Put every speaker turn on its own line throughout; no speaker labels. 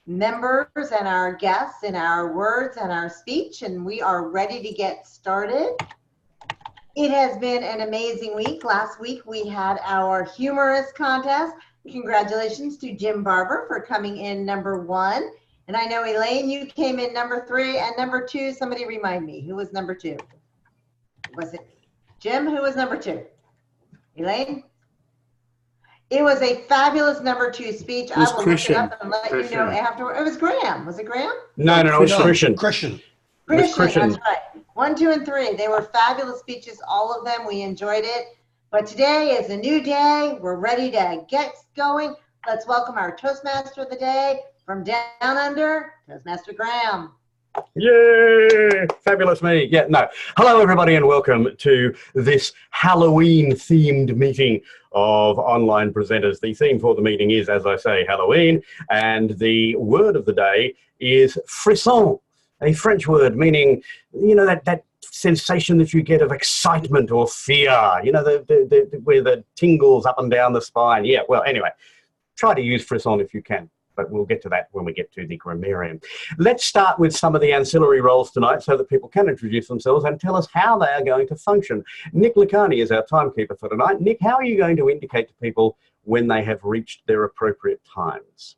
members and our guests in our words and our speech, and we are ready to get started. It has been an amazing week. Last week we had our humorous contest. Congratulations to Jim Barber for coming in number 1. And I know, Elaine, you came in number 3 and number 2. Somebody remind me, who was number 2? Was it Jim? Who was number 2? Elaine? It was a fabulous number 2 speech. I will look it up and let you know afterward. It was Graham. Was it Graham?
No, it was Christian.
Christian, that's right. 1, 2, and 3. They were fabulous speeches, all of them. We enjoyed it. But today is a new day. We're ready to get going. Let's welcome our Toastmaster of the day from down under, Toastmaster Graham.
Yay! Fabulous me. Yeah, no. Hello, everybody, and welcome to this Halloween-themed meeting of online presenters. The theme for the meeting is, as I say, Halloween, and the word of the day is frisson, a French word meaning, you know, that sensation that you get of excitement or fear, you know, where the tingles up and down the spine. Yeah, well, anyway, try to use frisson if you can, but we'll get to that when we get to the grammarian. Let's start with some of the ancillary roles tonight so that people can introduce themselves and tell us how they are going to function. Nick Licani is our timekeeper for tonight. Nick, how are you going to indicate to people when they have reached their appropriate times?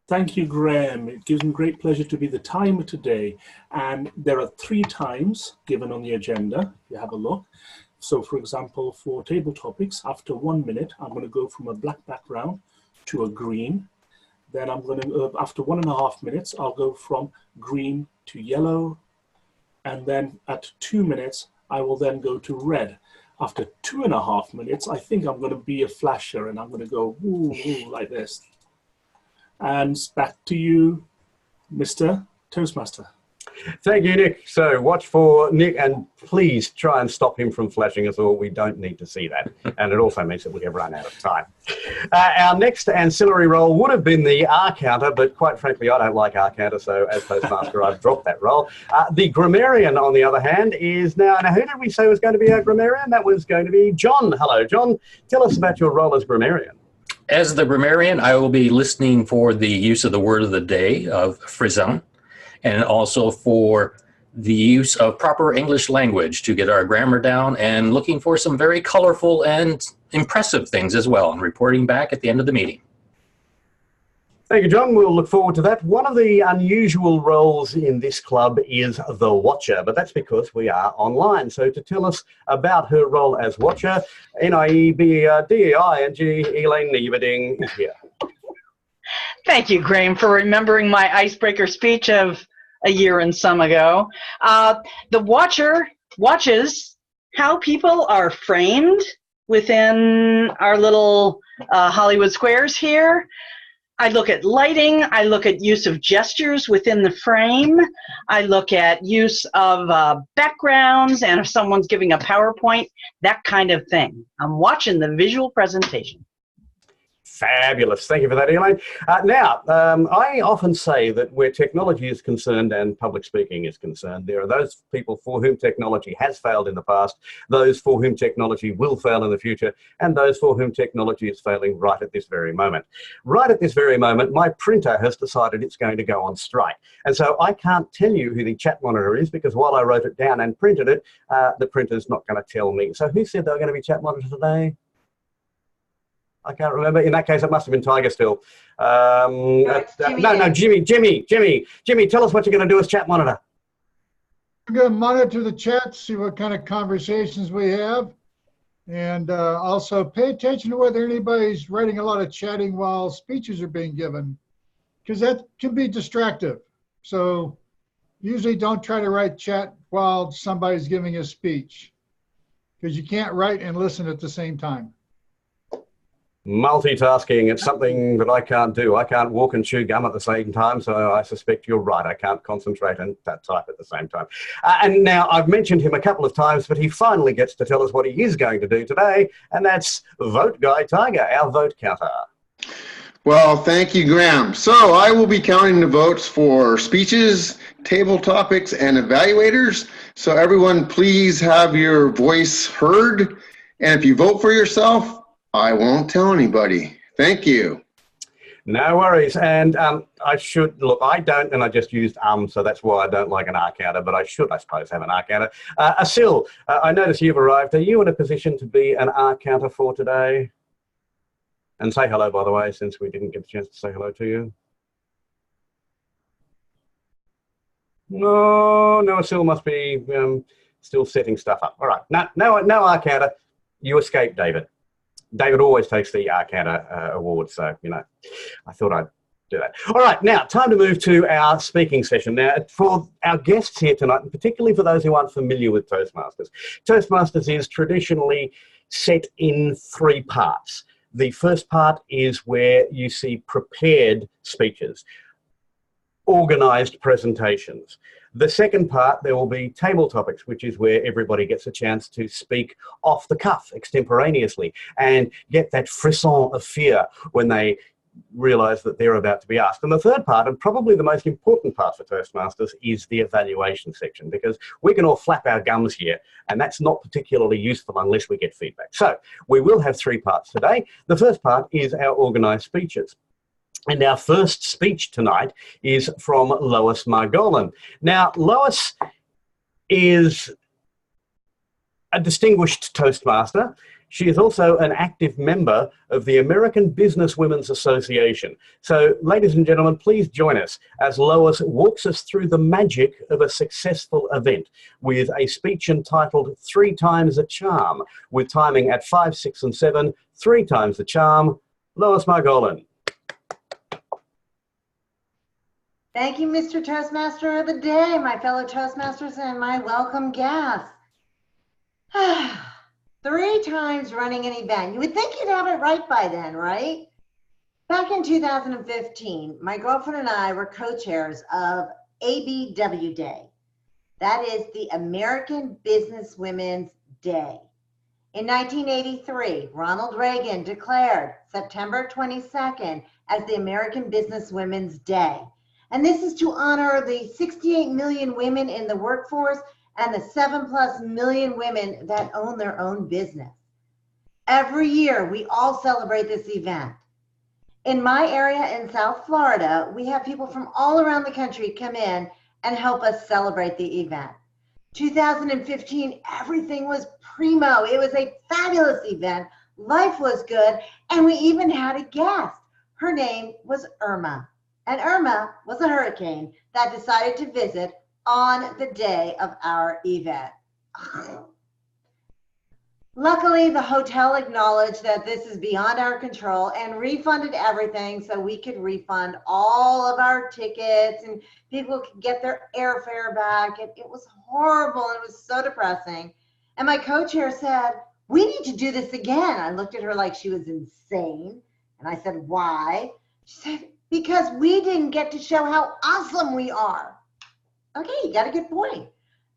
Thank you, Graham. It gives me great pleasure to be the timer today. And there are 3 times given on the agenda, if you have a look. So, for example, for table topics, after 1 minute, I'm going to go from a black background to a green. Then I'm going to, after 1.5 minutes, I'll go from green to yellow. And then at 2 minutes, I will then go to red. After 2.5 minutes, I think I'm going to be a flasher and I'm going to go woo, woo, like this. And back to you, Mr. Toastmaster.
Thank you, Nick. So watch for Nick and please try and stop him from flashing us all. We don't need to see that. And it also means that we have run out of time. Our next ancillary role would have been the R counter, but quite frankly, I don't like R counter. So as Toastmaster, I've dropped that role. The grammarian, on the other hand, is now who did we say was going to be our grammarian? That was going to be John. Hello, John. Tell us about your role as grammarian.
As the grammarian, I will be listening for the use of the word of the day of frisson, and also for the use of proper English language to get our grammar down, and looking for some very colorful and impressive things as well, and reporting back at the end of the meeting.
Thank you, John. We'll look forward to that. One of the unusual roles in this club is the watcher, but that's because we are online. So to tell us about her role as watcher, NIEBDEING, Elaine Nieberding is here.
Thank you, Graham, for remembering my icebreaker speech of a year and some ago. The watcher watches how people are framed within our little Hollywood squares here. I look at lighting, I look at use of gestures within the frame, I look at use of backgrounds, and if someone's giving a PowerPoint, that kind of thing. I'm watching the visual presentation.
Fabulous. Thank you for that, Elaine. I often say that where technology is concerned and public speaking is concerned, there are those people for whom technology has failed in the past, those for whom technology will fail in the future, and those for whom technology is failing right at this very moment. Right at this very moment, my printer has decided it's going to go on strike. And so I can't tell you who the chat monitor is because while I wrote it down and printed it, the printer's not going to tell me. So who said they were going to be chat monitor today? I can't remember. In that case, it must have been Tiger still. No, Jimmy, tell us what you're going to do as chat monitor.
I'm going to monitor the chat, see what kind of conversations we have, and also pay attention to whether anybody's writing a lot of chatting while speeches are being given, because that can be distractive. So usually don't try to write chat while somebody's giving a speech, because you can't write and listen at the same time.
Multitasking, it's something that I can't do. I can't walk and chew gum at the same time, so I suspect you're right. I can't concentrate and type at the same time. And now, I've mentioned him a couple of times, but he finally gets to tell us what he is going to do today, and that's Vote Guy Tiger, our vote counter.
Well, thank you, Graham. So I will be counting the votes for speeches, table topics, and evaluators. So everyone, please have your voice heard. And if you vote for yourself, I won't tell anybody. Thank you.
No worries. And I should, look, I don't, and I just used so that's why I don't like an R counter, but I should, I suppose, have an R counter. Asil, I notice you've arrived. Are you in a position to be an R counter for today? And say hello, by the way, since we didn't get a chance to say hello to you. No, Asil must be still setting stuff up. All right, no R counter. You escaped, David. David always takes the R counter award, so, you know, I thought I'd do that. All right, now, time to move to our speaking session. Now, for our guests here tonight, and particularly for those who aren't familiar with Toastmasters, Toastmasters is traditionally set in 3 parts. The first part is where you see prepared speeches, organised presentations. The second part, there will be table topics, which is where everybody gets a chance to speak off the cuff, extemporaneously, and get that frisson of fear when they realise that they're about to be asked. And the third part, and probably the most important part for Toastmasters, is the evaluation section, because we can all flap our gums here, and that's not particularly useful unless we get feedback. So we will have 3 parts today. The first part is our organised speeches. And our first speech tonight is from Lois Margolin. Now, Lois is a distinguished Toastmaster. She is also an active member of the American Business Women's Association. So, ladies and gentlemen, please join us as Lois walks us through the magic of a successful event with a speech entitled 3 Times a Charm, with timing at 5, 6, and 7. 3 times the charm. Lois Margolin.
Thank you, Mr. Toastmaster of the Day, my fellow Toastmasters, and my welcome guests. 3 times running an event. You would think you'd have it right by then, right? Back in 2015, my girlfriend and I were co-chairs of ABW Day. That is the American Business Women's Day. In 1983, Ronald Reagan declared September 22nd as the American Business Women's Day. And this is to honor the 68 million women in the workforce and the 7+ million women that own their own business. Every year, we all celebrate this event. In my area in South Florida, we have people from all around the country come in and help us celebrate the event. 2015, everything was primo. It was a fabulous event. Life was good. And we even had a guest. Her name was Irma. And Irma was a hurricane that decided to visit on the day of our event. Luckily, the hotel acknowledged that this is beyond our control and refunded everything so we could refund all of our tickets and people could get their airfare back. It was horrible. It was so depressing. And my co-chair said, "We need to do this again." I looked at her like she was insane. And I said, "Why?" She said, "Because we didn't get to show how awesome we are." Okay, you got a good point.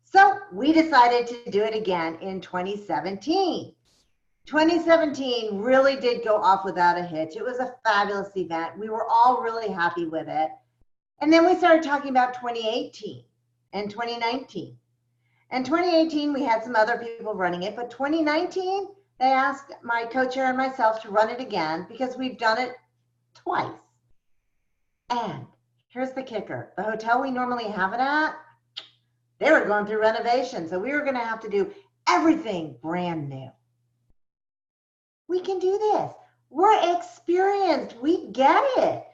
So we decided to do it again in 2017. 2017 really did go off without a hitch. It was a fabulous event. We were all really happy with it. And then we started talking about 2018 and 2019. And 2018, we had some other people running it, but 2019, they asked my co-chair and myself to run it again because we've done it twice. And here's the kicker. The hotel we normally have it at, they were going through renovation. So we were going to have to do everything brand new. We can do this. We're experienced. We get it.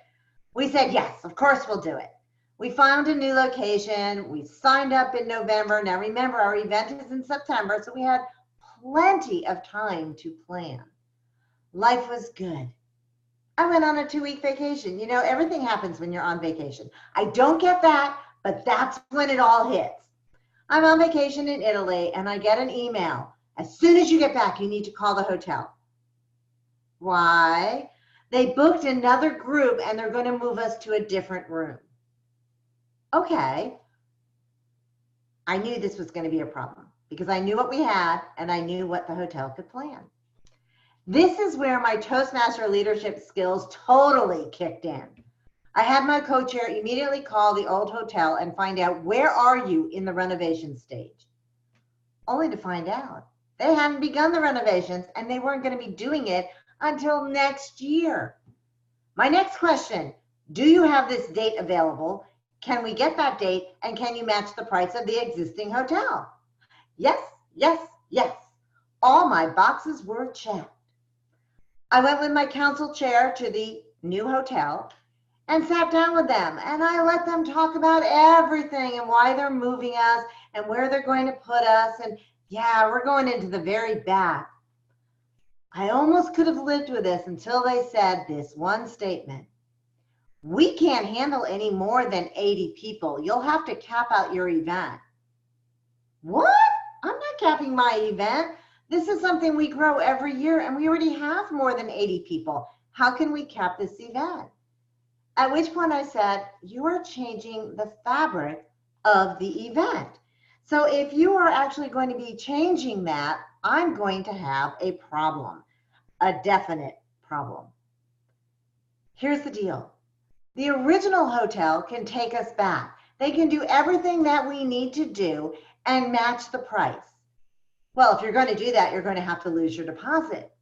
We said, yes, of course we'll do it. We found a new location. We signed up in November. Now remember, our event is in September, so we had plenty of time to plan. Life was good. I went on a 2-week vacation. You know, everything happens when you're on vacation. I don't get that, but that's when it all hits. I'm on vacation in Italy and I get an email. As soon as you get back, you need to call the hotel. Why? They booked another group and they're going to move us to a different room. Okay. I knew this was going to be a problem because I knew what we had and I knew what the hotel could plan. This is where my Toastmaster leadership skills totally kicked in. I had my co-chair immediately call the old hotel and find out, where are you in the renovation stage? Only to find out they hadn't begun the renovations and they weren't going to be doing it until next year. My next question, do you have this date available? Can we get that date? And can you match the price of the existing hotel? Yes, yes, yes. All my boxes were checked. I went with my council chair to the new hotel and sat down with them, and I let them talk about everything and why they're moving us and where they're going to put us. And yeah, we're going into the very back. I almost could have lived with this until they said this one statement. We can't handle any more than 80 people. You'll have to cap out your event. What? I'm not capping my event. This is something we grow every year, and we already have more than 80 people. How can we cap this event? At which point I said, you are changing the fabric of the event. So if you are actually going to be changing that, I'm going to have a problem, a definite problem. Here's the deal. The original hotel can take us back. They can do everything that we need to do and match the price. Well, if you're going to do that, you're going to have to lose your deposit.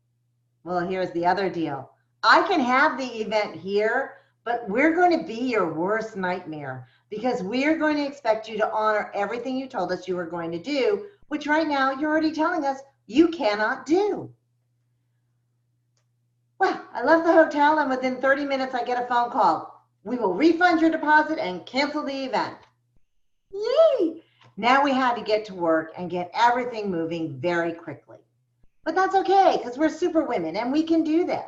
Well, here's the other deal. I can have the event here, but we're going to be your worst nightmare because we're going to expect you to honor everything you told us you were going to do, which right now you're already telling us you cannot do. Well, I left the hotel and within 30 minutes I get a phone call. We will refund your deposit and cancel the event. Yay! Now we had to get to work and get everything moving very quickly. But that's okay because we're super women and we can do this.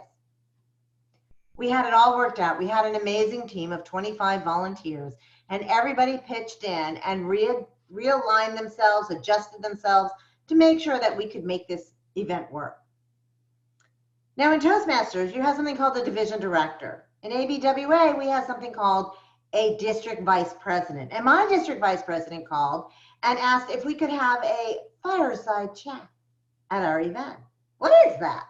We had it all worked out. We had an amazing team of 25 volunteers and everybody pitched in and realigned themselves, adjusted themselves to make sure that we could make this event work. Now in Toastmasters, you have something called the division director. In ABWA, we have something called a district vice president. And my district vice president called and asked if we could have a fireside chat at our event. What is that?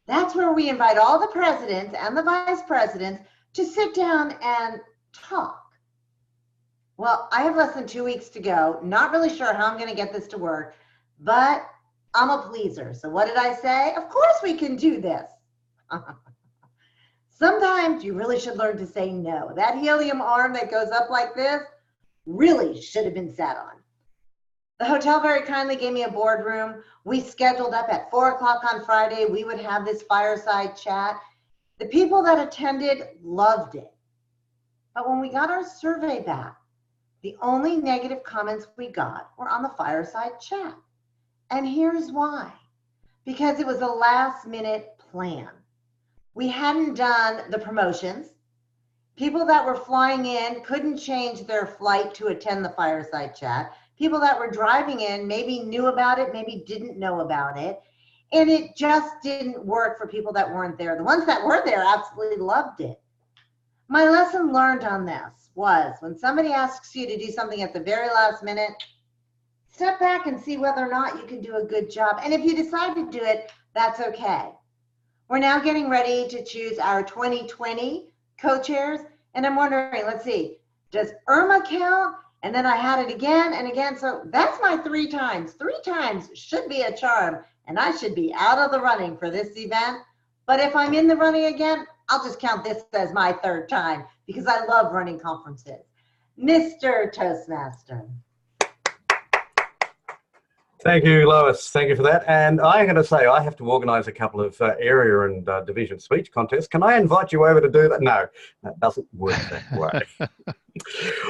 That's where we invite all the presidents and the vice presidents to sit down and talk. Well, I have less than 2 weeks to go. Not really sure how I'm going to get this to work, but I'm a pleaser. So what did I say? Of course we can do this. Sometimes you really should learn to say no. That helium arm that goes up like this really should have been sat on. The hotel very kindly gave me a boardroom. We scheduled up at 4 o'clock on Friday. We would have this fireside chat. The people that attended loved it. But when we got our survey back, the only negative comments we got were on the fireside chat. And here's why. Because it was a last-minute plan. We hadn't done the promotions. People that were flying in couldn't change their flight to attend the fireside chat. People that were driving in maybe knew about it, maybe didn't know about it. And it just didn't work for people that weren't there. The ones that were there absolutely loved it. My lesson learned on this was when somebody asks you to do something at the very last minute, step back and see whether or not you can do a good job. And if you decide to do it, that's okay. We're now getting ready to choose our 2020 co-chairs. And I'm wondering, let's see, does Irma count? And then I had it again and again. So that's my 3 times. 3 times should be a charm. And I should be out of the running for this event. But if I'm in the running again, I'll just count this as my 3rd time because I love running conferences. Mr. Toastmaster.
Thank you, Lois. Thank you for that. And I'm going to say I have to organise a couple of area and division speech contests. Can I invite you over to do that? No, that doesn't work that way.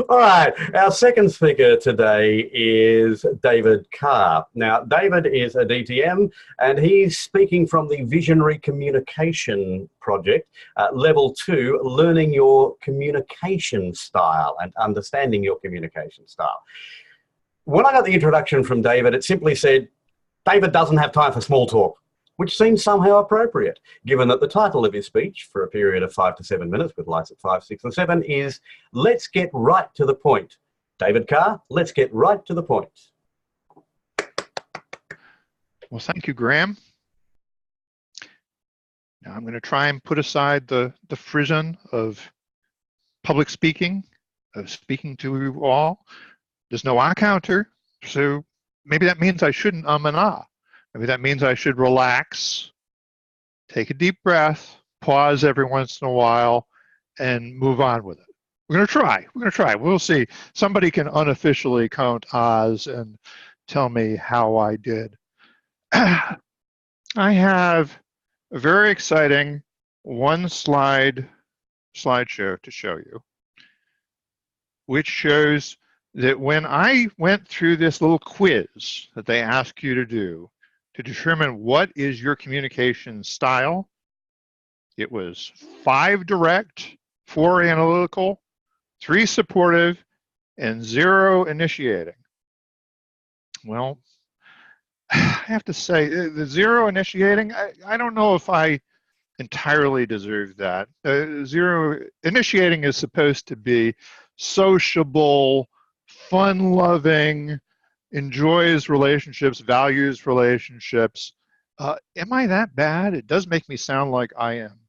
All right. Our second speaker today is David Carr. Now, David is a DTM and he's speaking from the Visionary Communication Project, Level 2, Learning Your Communication Style and Understanding Your Communication Style. When I got the introduction from David, it simply said, David doesn't have time for small talk, which seems somehow appropriate, given that the title of his speech, for a period of 5 to 7 minutes with lights at 5, 6, and 7, is Let's Get Right to the Point. David Carr, let's get right to the point.
Well, thank you, Graham. Now I'm going to try and put aside the frisson of public speaking, of speaking to you all. There's no I counter, so maybe that means I shouldn't and ah. Maybe that means I should relax, take a deep breath, pause every once in a while, and move on with it. We're going to try. We're going to try. We'll see. Somebody can unofficially count Oz and tell me how I did. I have a very exciting slideshow to show you, which shows that when I went through this little quiz that they ask you to do to determine what is your communication style, it was 5 direct, 4 analytical, 3 supportive, and 0 initiating. Well, I have to say, the 0 initiating, I don't know if I entirely deserve that. 0 initiating is supposed to be sociable, fun-loving, enjoys relationships, values relationships. Am I that bad? It does make me sound like I am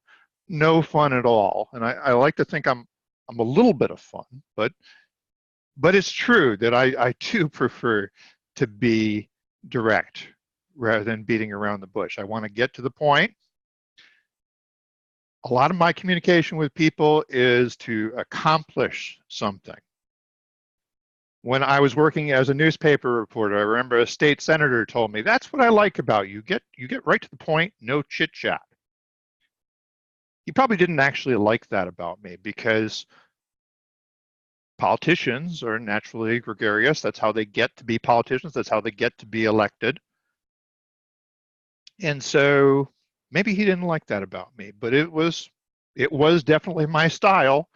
no fun at all. And I like to think I'm a little bit of fun, but it's true that I too prefer to be direct rather than beating around the bush. I want to get to the point. A lot of my communication with people is to accomplish something. When I was working as a newspaper reporter, I remember a state senator told me, "That's what I like about you. You get right to the point, no chit chat." He probably didn't actually like that about me, because politicians are naturally gregarious. That's how they get to be politicians. That's how they get to be elected. And so maybe he didn't like that about me, but it was definitely my style.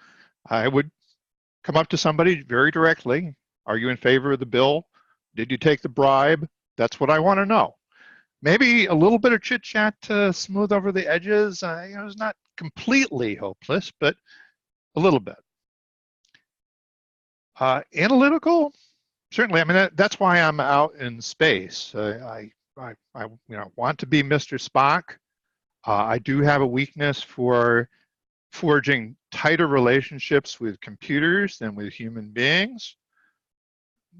I would come up to somebody very directly. "Are you in favor of the bill? Did you take the bribe?" That's what I want to know. Maybe a little bit of chit chat to smooth over the edges. It's not completely hopeless, but a little bit. Analytical, certainly. I mean, that's why I'm out in space. I want to be Mr. Spock. I do have a weakness for forging tighter relationships with computers than with human beings.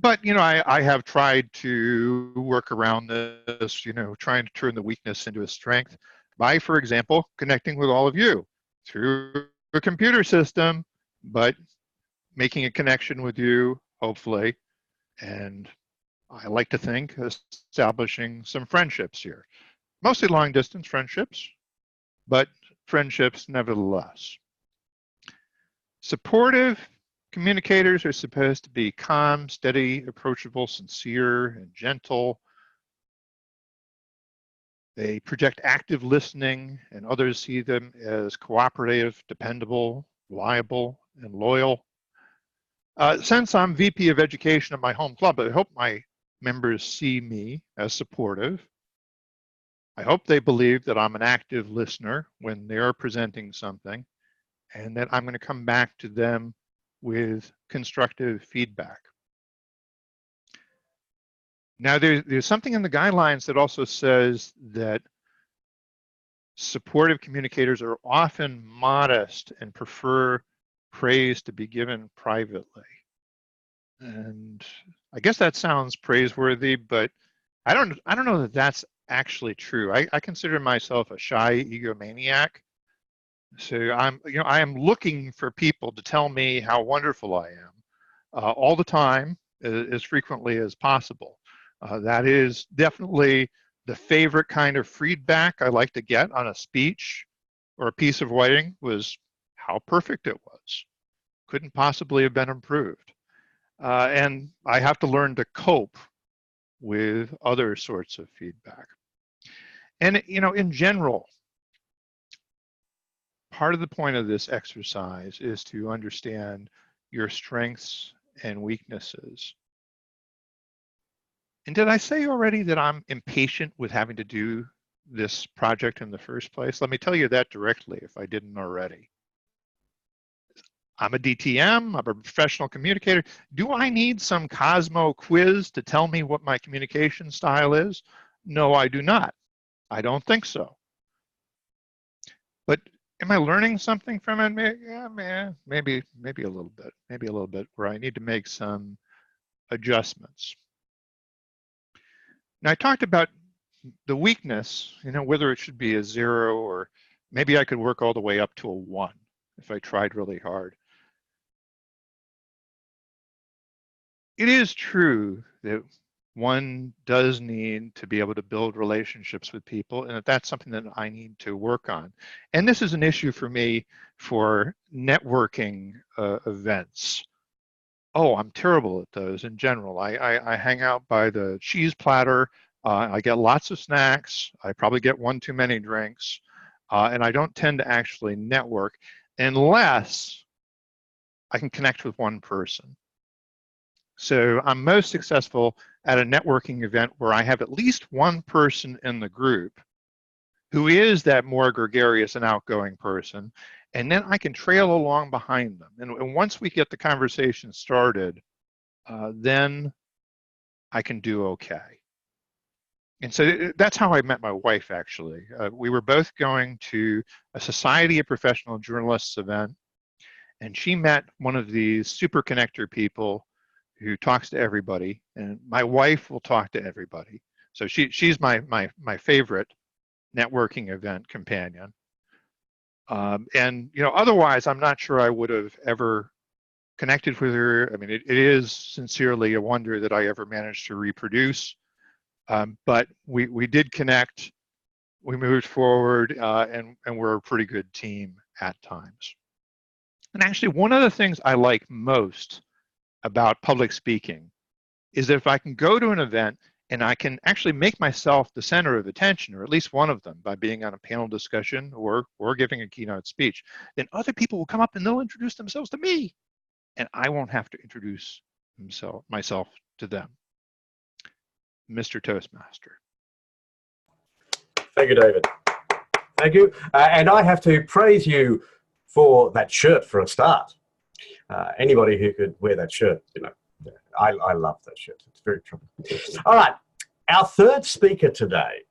But, I have tried to work around this, trying to turn the weakness into a strength by, for example, connecting with all of you through a computer system, but making a connection with you, hopefully. And I like to think establishing some friendships here. Mostly long distance friendships, but friendships nevertheless. Supportive communicators are supposed to be calm, steady, approachable, sincere, and gentle. They project active listening, and others see them as cooperative, dependable, reliable, and loyal. Since I'm VP of Education at my home club, I hope my members see me as supportive. I hope they believe that I'm an active listener when they're presenting something, and that I'm going to come back to them with constructive feedback. Now, there's something in the guidelines that also says that supportive communicators are often modest and prefer praise to be given privately. And I guess that sounds praiseworthy, but I don't know that that's actually true. I consider myself a shy egomaniac. So I am looking for people to tell me how wonderful I am all the time, as frequently as possible. That is definitely the favorite kind of feedback I like to get on a speech or a piece of writing, was how perfect it was. Couldn't possibly have been improved. And I have to learn to cope with other sorts of feedback. And in general, part of the point of this exercise is to understand your strengths and weaknesses. And did I say already that I'm impatient with having to do this project in the first place? Let me tell you that directly if I didn't already. I'm a DTM, I'm a professional communicator. Do I need some Cosmo quiz to tell me what my communication style is? No, I do not. I don't think so. But am I learning something from it? Yeah, maybe a little bit. Maybe a little bit where I need to make some adjustments. Now, I talked about the weakness, whether it should be a 0 or Maybe I could work all the way up to a 1 if I tried really hard. It is true that one does need to be able to build relationships with people, and that's something that I need to work on. And this is an issue for me for networking events. Oh, I'm terrible at those in general. I hang out by the cheese platter. I get lots of snacks. I probably get one too many drinks. And I don't tend to actually network unless I can connect with one person. So I'm most successful at a networking event where I have at least one person in the group who is that more gregarious and outgoing person, and then I can trail along behind them. And once we get the conversation started, then I can do okay. And so that's how I met my wife, actually. We were both going to a Society of Professional Journalists event, and she met one of these super connector people who talks to everybody, and my wife will talk to everybody. So she's my favorite networking event companion. And otherwise, I'm not sure I would have ever connected with her. I mean, it is sincerely a wonder that I ever managed to reproduce. But we did connect. We moved forward, and we're a pretty good team at times. And actually, one of the things I like most about public speaking is that if I can go to an event and I can actually make myself the center of attention, or at least one of them, by being on a panel discussion or giving a keynote speech, then other people will come up and they'll introduce themselves to me, and I won't have to introduce myself to them. Mr. Toastmaster.
Thank you, David. Thank you. And I have to praise you for that shirt for a start. Anybody who could wear that shirt, I love that shirt. It's very true. All right. Our third speaker today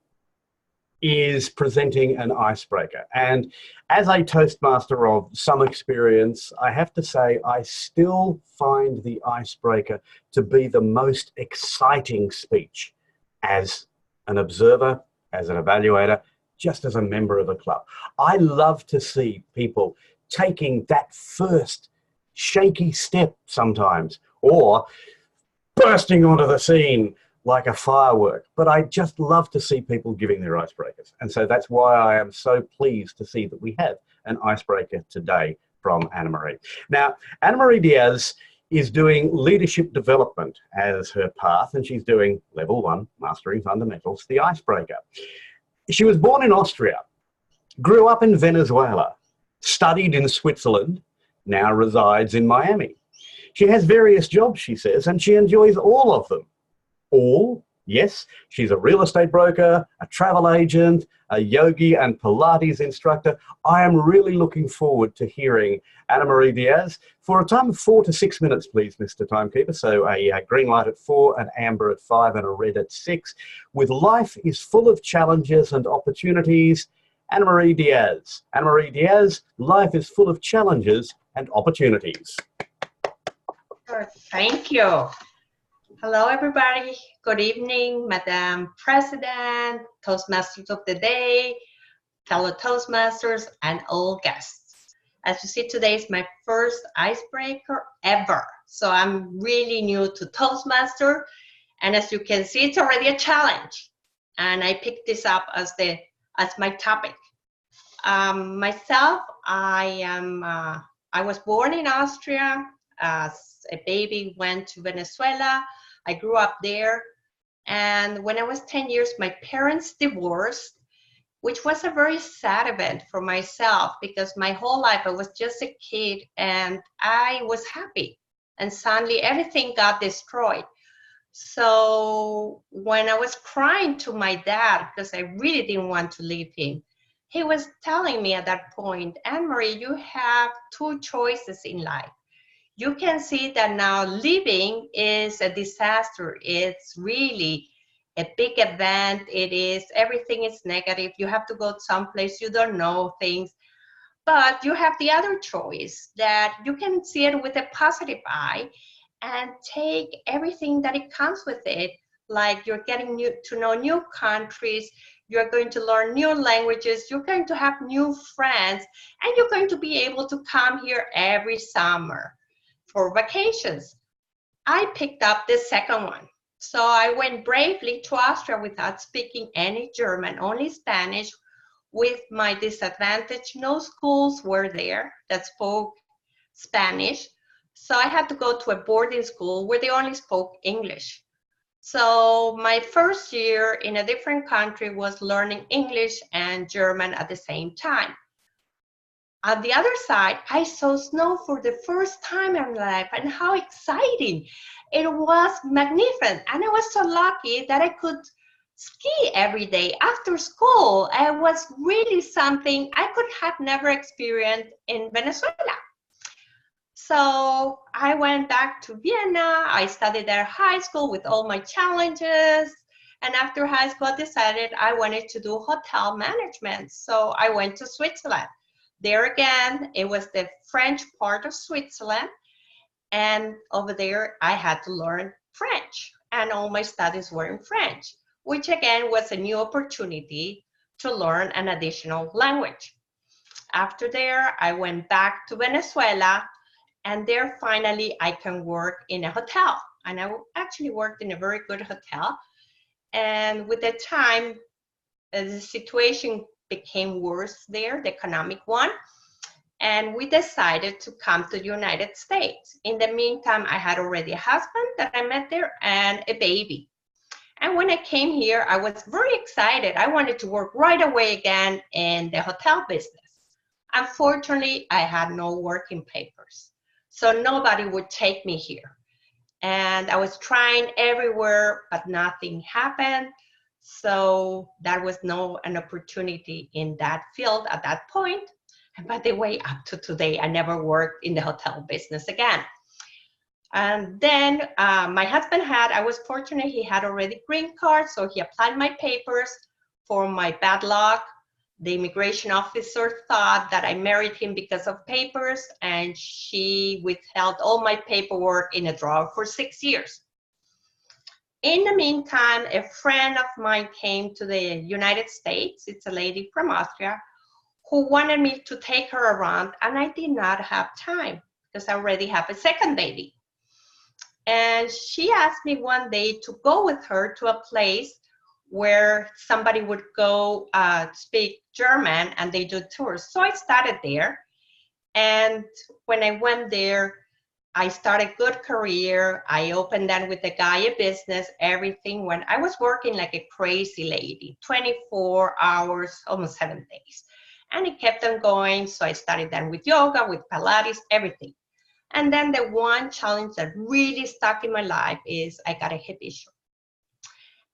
is presenting an icebreaker. And as a Toastmaster of some experience, I have to say I still find the icebreaker to be the most exciting speech as an observer, as an evaluator, just as a member of a club. I love to see people taking that first shaky step sometimes, or bursting onto the scene like a firework. But I just love to see people giving their icebreakers. And so that's why I am so pleased to see that we have an icebreaker today from Anna-Marie. Now, Anna-Marie Diaz is doing leadership development as her path, and she's doing level 1, Mastering Fundamentals, the icebreaker. She was born in Austria, grew up in Venezuela, studied in Switzerland, now resides in Miami. She has various jobs, she says, and she enjoys all of them. All? Yes, she's a real estate broker, a travel agent, a yogi and Pilates instructor. I am really looking forward to hearing Anna-Marie Diaz for a time of 4 to 6 minutes, please, Mr. Timekeeper. So a green light at 4, an amber at 5, and a red at 6. With life is full of challenges and opportunities. Anna-Marie Diaz. Anna-Marie Diaz, life is full of challenges and opportunities.
Thank you. Hello, everybody. Good evening, Madam President, Toastmasters of the Day, fellow Toastmasters, and all guests. As you see, today is my first icebreaker ever. So I'm really new to Toastmaster. And as you can see, it's already a challenge. And I picked this up as my topic. Myself, I was born in Austria. As a baby, went to Venezuela. I grew up there. And when I was 10 years, my parents divorced, which was a very sad event for myself because my whole life I was just a kid and I was happy. And suddenly everything got destroyed. So when I was crying to my dad, because I really didn't want to leave him, he was telling me at that point, Anne-Marie, you have 2 choices in life. You can see that now living is a disaster. It's really a big event. Everything is negative. You have to go someplace you don't know things. But you have the other choice that you can see it with a positive eye and take everything that it comes with it. Like you're getting to know new countries. you're going to learn new languages, you're going to have new friends, and you're going to be able to come here every summer for vacations. I picked up the second one. So I went bravely to Austria without speaking any German, only Spanish. With my disadvantage, no schools were there that spoke Spanish. So I had to go to a boarding school where they only spoke English. So my first year in a different country was learning English and German at the same time. On the other side, I saw snow for the first time in my life, and how exciting. It was magnificent, and I was so lucky that I could ski every day after school. It was really something I could have never experienced in Venezuela. So I went back to Vienna. I studied at high school with all my challenges. And after high school, I decided I wanted to do hotel management. So I went to Switzerland. There again, it was the French part of Switzerland. And over there, I had to learn French. And all my studies were in French, which again was a new opportunity to learn an additional language. After there, I went back to Venezuela. And there, finally, I can work in a hotel. And I actually worked in a very good hotel. And with the time, the situation became worse there, the economic one. And we decided to come to the United States. In the meantime, I had already a husband that I met there and a baby. And when I came here, I was very excited. I wanted to work right away again in the hotel business. Unfortunately, I had no working papers. So nobody would take me here. And I was trying everywhere, but nothing happened. So there was an opportunity in that field at that point. And by the way, up to today, I never worked in the hotel business again. And then my husband I was fortunate, he had already green card. So he applied my papers. For my bad luck, the immigration officer thought that I married him because of papers, and she withheld all my paperwork in a drawer for 6 years. In the meantime, a friend of mine came to the United States. It's a lady from Austria who wanted me to take her around, and I did not have time because I already have a second baby. And she asked me one day to go with her to a place where somebody would go speak German and they do tours. So I started there. And when I went there, I started a good career. I opened then with the guy a business, everything. When I was working like a crazy lady, 24 hours, almost 7 days. And it kept on going. So I started then with yoga, with Pilates, everything. And then the one challenge that really stuck in my life is I got a hip issue.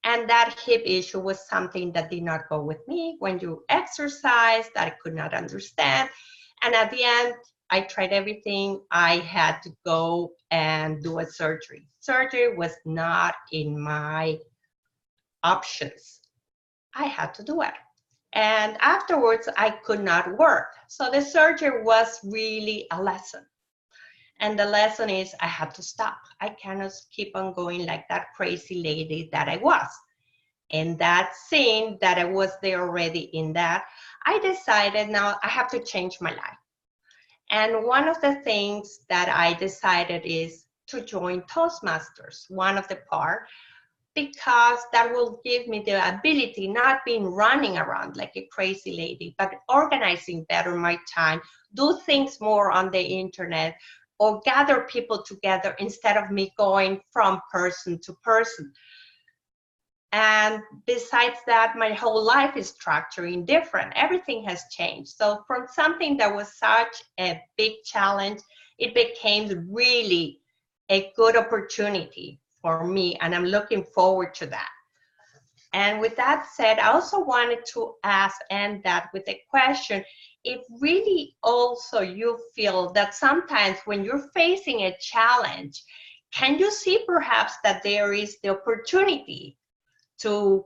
And that hip issue was something that did not go with me. When you exercise, that I could not understand. And at the end, I tried everything. I had to go and do a surgery. Surgery was not in my options. I had to do it. And afterwards, I could not work. So the surgery was really a lesson. And the lesson is I had to stop. I cannot keep on going like that crazy lady that I was. And that scene that I was there already in that, I decided now I have to change my life. And one of the things that I decided is to join Toastmasters, one of the part, because that will give me the ability, not being running around like a crazy lady, but organizing better my time, do things more on the internet, or gather people together instead of me going from person to person. And besides that, my whole life is structuring different. Everything has changed. So from something that was such a big challenge, it became really a good opportunity for me. And I'm looking forward to that. And with that said, I also wanted to ask, and that with a question, if really also you feel that sometimes when you're facing a challenge, can you see perhaps that there is the opportunity to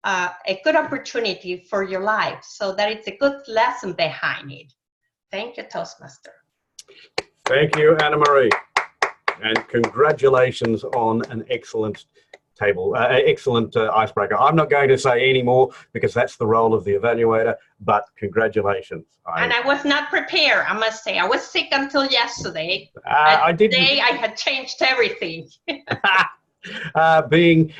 a good opportunity for your life, so that it's a good lesson behind it? Thank you, Toastmaster.
Thank you, Anna Marie. And congratulations on an excellent excellent icebreaker. I'm not going to say any more because that's the role of the evaluator, but congratulations.
And I was not prepared, I must say. I was sick until yesterday.
I didn't.
Today I had changed everything.
Being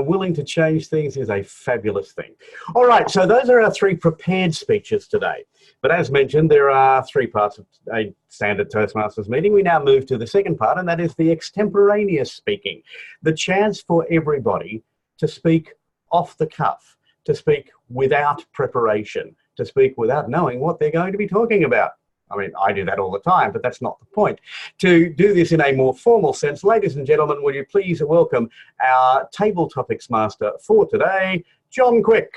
willing to change things is a fabulous thing. All right, so those are our 3 prepared speeches today. But as mentioned, there are 3 parts of a standard Toastmasters meeting. We now move to the second part, and that is the extemporaneous speaking. The chance for everybody to speak off the cuff, to speak without preparation, to speak without knowing what they're going to be talking about. I mean, I do that all the time, but that's not the point. To do this in a more formal sense, ladies and gentlemen, will you please welcome our table topics master for today, John Quick.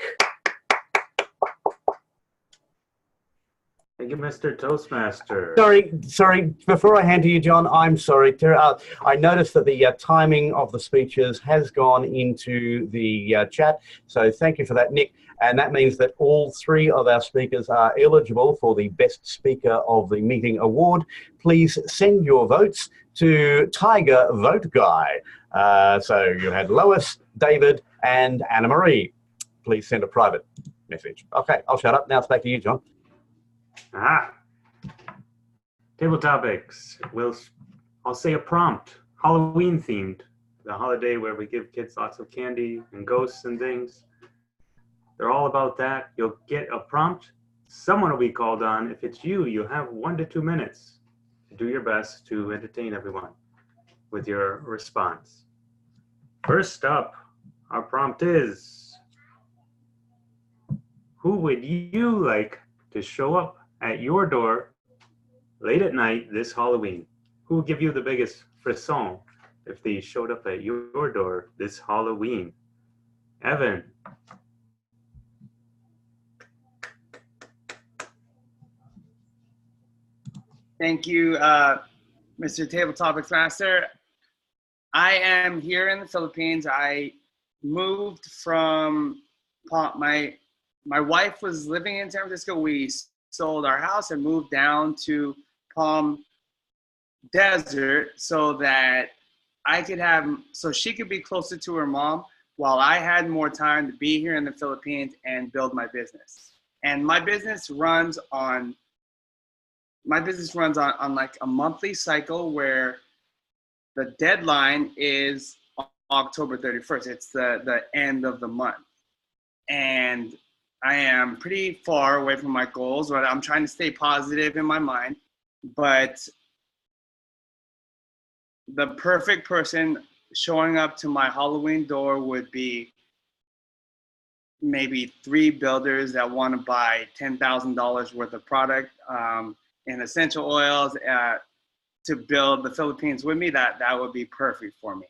Thank you, Mr. Toastmaster.
Sorry, before I hand to you, John, I'm sorry. I noticed that the timing of the speeches has gone into the chat, so thank you for that, Nick. And that means that all 3 of our speakers are eligible for the Best Speaker of the Meeting award. Please send your votes to Tiger Vote Guy. So you had Lois, David, and Anna Marie. Please send a private message. Okay, I'll shut up. Now it's back to you, John.
Table topics. I'll say a prompt, Halloween themed, the holiday where we give kids lots of candy and ghosts and things. They're all about that. You'll get a prompt. Someone will be called on. If it's you, you'll have 1 to 2 minutes to do your best to entertain everyone with your response. First up, our prompt is, who would you like to show up at your door late at night this Halloween? Who will give you the biggest frisson if they showed up at your door this Halloween? Evan.
Thank you, Mr. Table Topics Master. I am here in the Philippines. I moved from my wife was living in San Francisco. We sold our house and moved down to Palm Desert so that so she could be closer to her mom while I had more time to be here in the Philippines and build my business. And my business runs on like a monthly cycle where the deadline is October 31st. It's the end of the month. And I am pretty far away from my goals, but I'm trying to stay positive in my mind. But the perfect person showing up to my Halloween door would be maybe 3 builders that want to buy $10,000 worth of product in essential oils to build the Philippines with me. That would be perfect for me.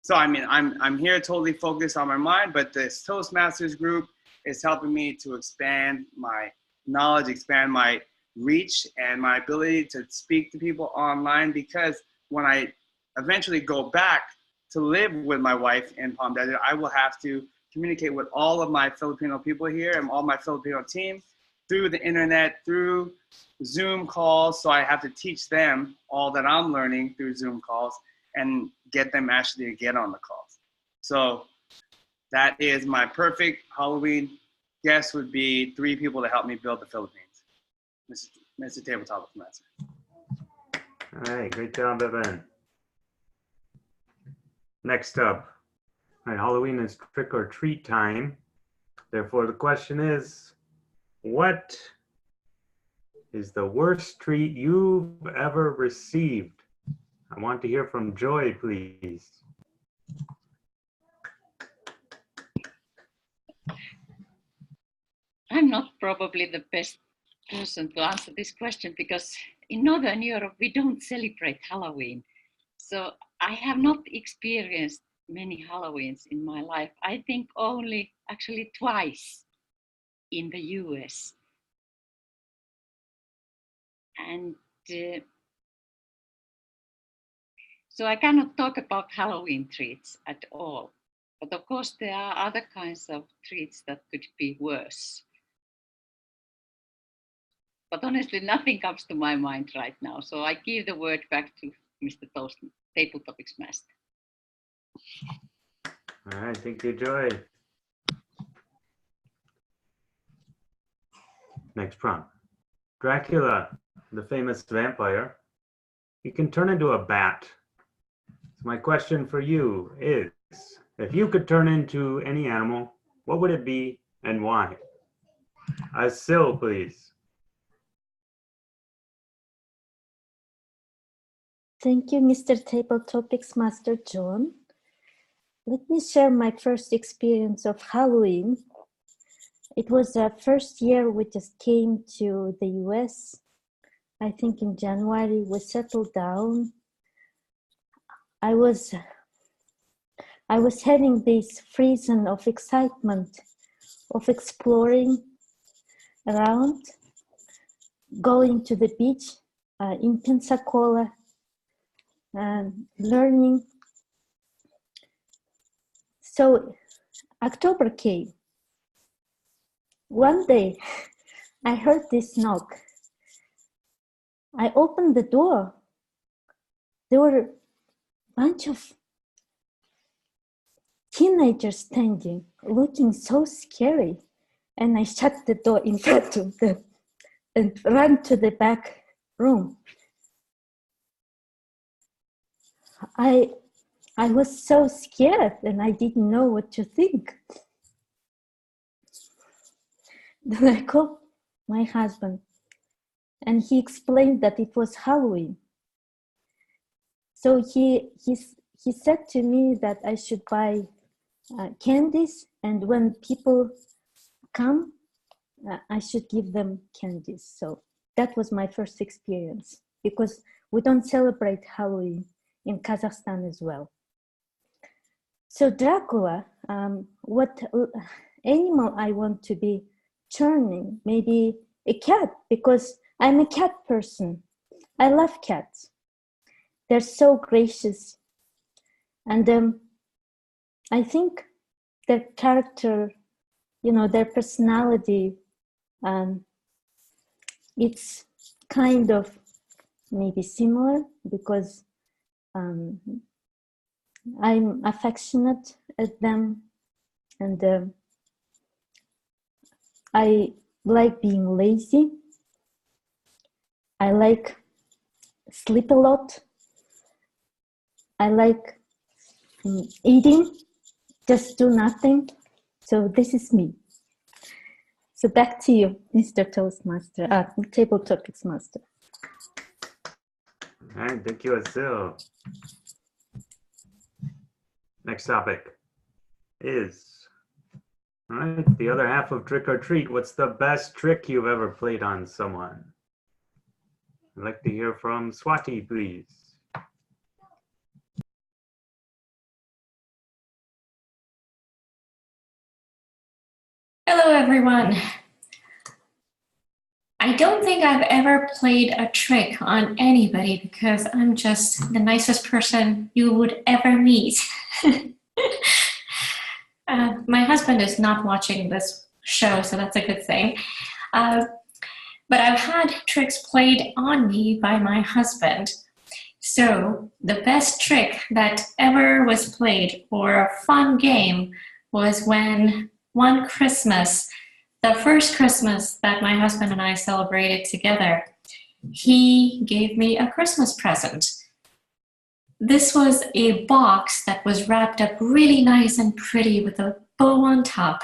So I mean, I'm here totally focused on my mind, but this Toastmasters group is helping me to expand my knowledge, expand my reach, and my ability to speak to people online, because when I eventually go back to live with my wife in Palm Desert, I will have to communicate with all of my Filipino people here and all my Filipino team through the internet, through Zoom calls. So I have to teach them all that I'm learning through Zoom calls and get them actually to get on the calls. So that is my perfect Halloween guest would be 3 people to help me build the Philippines. Mr. Tabletop Master.
All right, great job, Evan. Next up, all right, Halloween is trick or treat time. Therefore, the question is, what is the worst treat you've ever received? I want to hear from Joy, please.
I'm not probably the best person to answer this question because in Northern Europe, we don't celebrate Halloween. So I have not experienced many Halloweens in my life. I think only actually twice in the US. And so I cannot talk about Halloween treats at all. But of course, there are other kinds of treats that could be worse. But honestly, nothing comes to my mind right now. So I give the word back to Mr. Table Topics Master.
All right, thank you, Joy. Next prompt. Dracula, the famous vampire, he can turn into a bat. So my question for you is, if you could turn into any animal, what would it be and why? Sil, please.
Thank you, Mr. Table Topics Master John. Let me share my first experience of Halloween. It was the first year we just came to the US. I think in January we settled down. I was having this freezing of excitement of exploring around, going to the beach in Pensacola, and learning. So October came. One day I heard this knock. I opened the door. There were a bunch of teenagers standing, looking so scary. And I shut the door in front of them and ran to the back room. I was so scared and I didn't know what to think. Then I called my husband and he explained that it was Halloween. So he said to me that I should buy candies, and when people come, I should give them candies. So that was my first experience, because we don't celebrate Halloween in Kazakhstan as well. So Dracula, what animal I want to be turning? Maybe a cat, because I'm a cat person. I love cats. They're so gracious. And I think their character, their personality, it's kind of maybe similar, because I'm affectionate at them, and I like being lazy. I like sleep a lot. I like eating, just do nothing. So this is me. So back to you, Mr. Toastmaster, Table Topics Master.
All right, thank you, Sil. Next topic is, all right, the other half of Trick or Treat. What's the best trick you've ever played on someone? I'd like to hear from Swati, please.
Hello, everyone. I don't think I've ever played a trick on anybody, because I'm just the nicest person you would ever meet. My husband is not watching this show, so that's a good thing. But I've had tricks played on me by my husband. So the best trick that ever was played, or a fun game, was when one Christmas, the first Christmas that my husband and I celebrated together, he gave me a Christmas present. This was a box that was wrapped up really nice and pretty with a bow on top.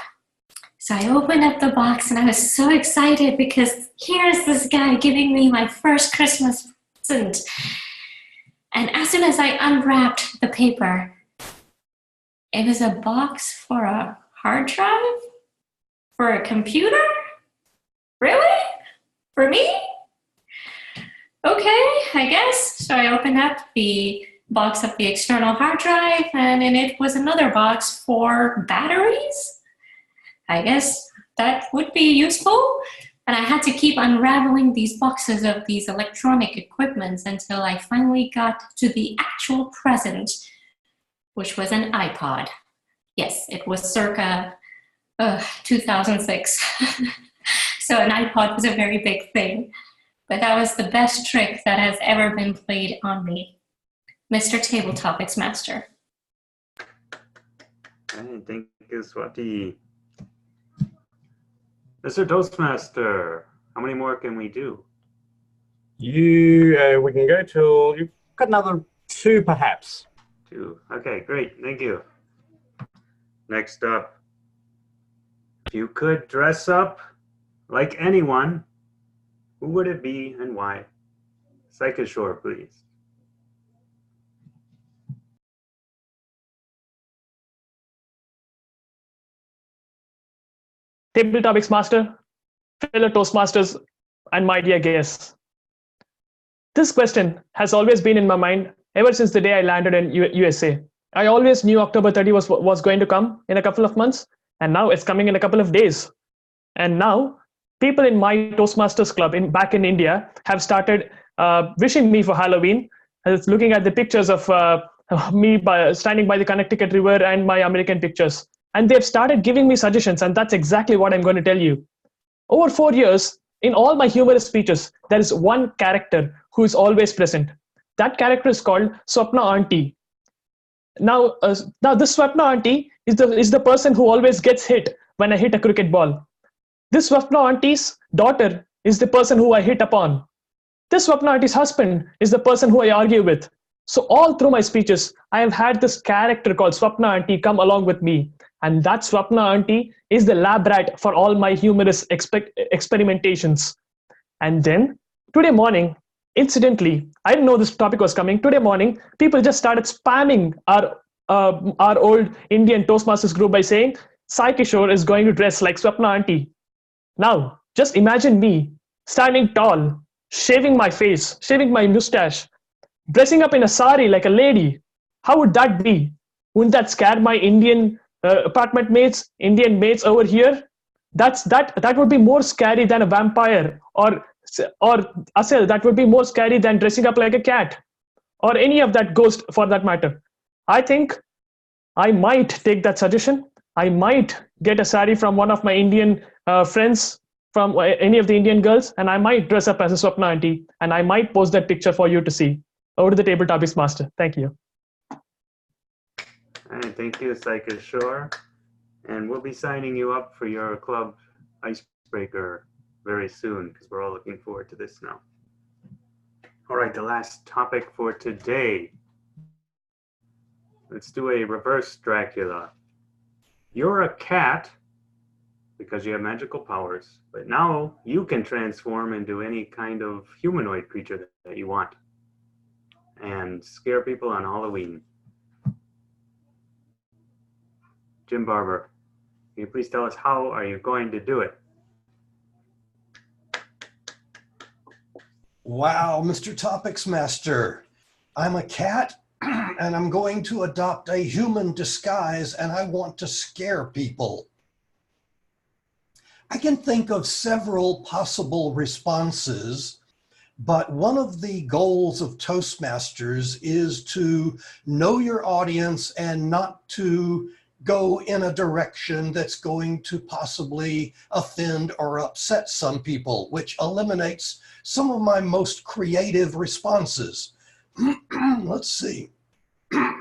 So I opened up the box and I was so excited, because here's this guy giving me my first Christmas present. And as soon as I unwrapped the paper, it was a box for a hard drive? For a computer? Really? For me? Okay, I guess. So I opened up the box of the external hard drive, and in it was another box for batteries. I guess that would be useful. And I had to keep unraveling these boxes of these electronic equipments until I finally got to the actual present, which was an iPod. Yes, it was circa 2006. So an iPod was a very big thing. But that was the best trick that has ever been played on me. Mr. Table Topics Master.
Okay, thank you, Swati. Mr. Toastmaster, how many more can we do?
We can go till, you've got another 2 perhaps.
2. Okay, great. Thank you. Next up, if you could dress up like anyone, who would it be and why? Psychoshore, please.
Table Topics Master, fellow Toastmasters, and my dear guests. This question has always been in my mind ever since the day I landed in USA. I always knew October 30 was going to come in a couple of months, and now it's coming in a couple of days. And now people in my Toastmasters club back in India have started wishing me for Halloween. I was looking at the pictures of me standing by the Connecticut River and my American pictures. And they've started giving me suggestions, and that's exactly what I'm going to tell you. Over 4 years, in all my humorous speeches, there is one character who is always present. That character is called Swapna Auntie. Now this Swapna Auntie is the person who always gets hit when I hit a cricket ball. This Swapna Auntie's daughter is the person who I hit upon. This Swapna Auntie's husband is the person who I argue with. So all through my speeches, I have had this character called Swapna Auntie come along with me. And that Swapna Auntie is the lab rat for all my humorous experimentations. And then today morning, incidentally, I didn't know this topic was coming. Today morning, people just started spamming our old Indian Toastmasters group by saying, Sai Kishore is going to dress like Swapna Auntie. Now, just imagine me standing tall, shaving my face, shaving my mustache, dressing up in a sari like a lady. How would that be? Wouldn't that scare my Indian apartment mates, Indian mates over here? That would be more scary than a vampire or Asel. That would be more scary than dressing up like a cat or any of that ghost for that matter. I think I might take that suggestion. I might get a sari from one of my Indian friends, from any of the Indian girls, and I might dress up as a Swapna Auntie, and I might post that picture for you to see. Over to the Table Topics Master. Thank you.
All right, thank you, Psychoshore. And we'll be signing you up for your club icebreaker very soon, because we're all looking forward to this now. All right, the last topic for today. Let's do a reverse Dracula. You're a cat because you have magical powers, but now you can transform into any kind of humanoid creature that you want and scare people on Halloween. Jim Barber, can you please tell us how are you going to do it?
Wow, Mr. Topics Master. I'm a cat and I'm going to adopt a human disguise and I want to scare people. I can think of several possible responses, but one of the goals of Toastmasters is to know your audience and not to go in a direction that's going to possibly offend or upset some people, which eliminates some of my most creative responses. Let's see.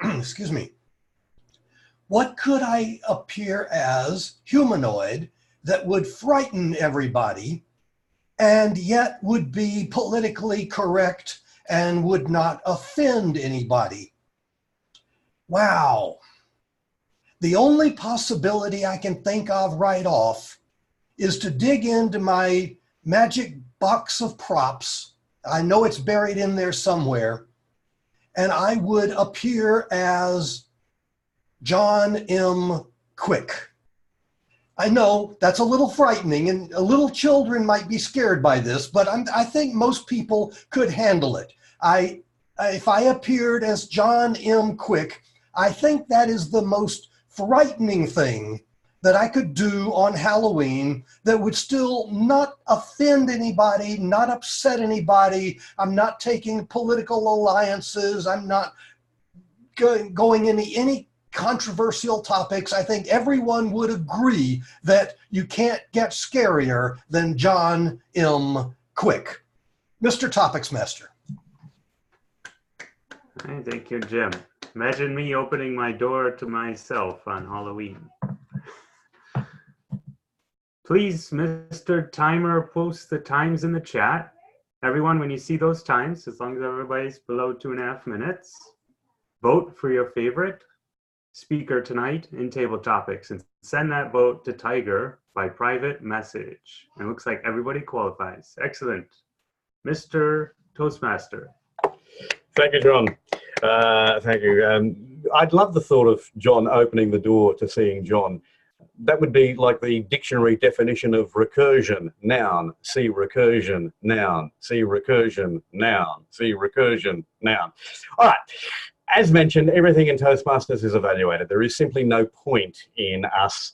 Excuse me. What could I appear as humanoid that would frighten everybody and yet would be politically correct and would not offend anybody? Wow. The only possibility I can think of right off is to dig into my magic box of props. I know it's buried in there somewhere. And I would appear as John M. Quick. I know that's a little frightening and little children might be scared by this, but I think most people could handle it. If I appeared as John M. Quick, I think that is the most frightening thing that I could do on Halloween that would still not offend anybody, not upset anybody. I'm not taking political alliances. I'm not going into any controversial topics. I think everyone would agree that you can't get scarier than John M. Quick. Mr. Topics Master.
All right, thank you, Jim. Imagine me opening my door to myself on Halloween. Please, Mr. Timer, post the times in the chat. Everyone, when you see those times, as long as everybody's below 2.5 minutes, vote for your favorite speaker tonight in Table Topics and send that vote to Tiger by private message. It looks like everybody qualifies. Excellent. Mr. Toastmaster.
Thank you, John. Thank you. I'd love the thought of John opening the door to seeing John. That would be like the dictionary definition of recursion, noun, see recursion, noun, see recursion, noun, see recursion, noun. All right. As mentioned, everything in Toastmasters is evaluated. There is simply no point in us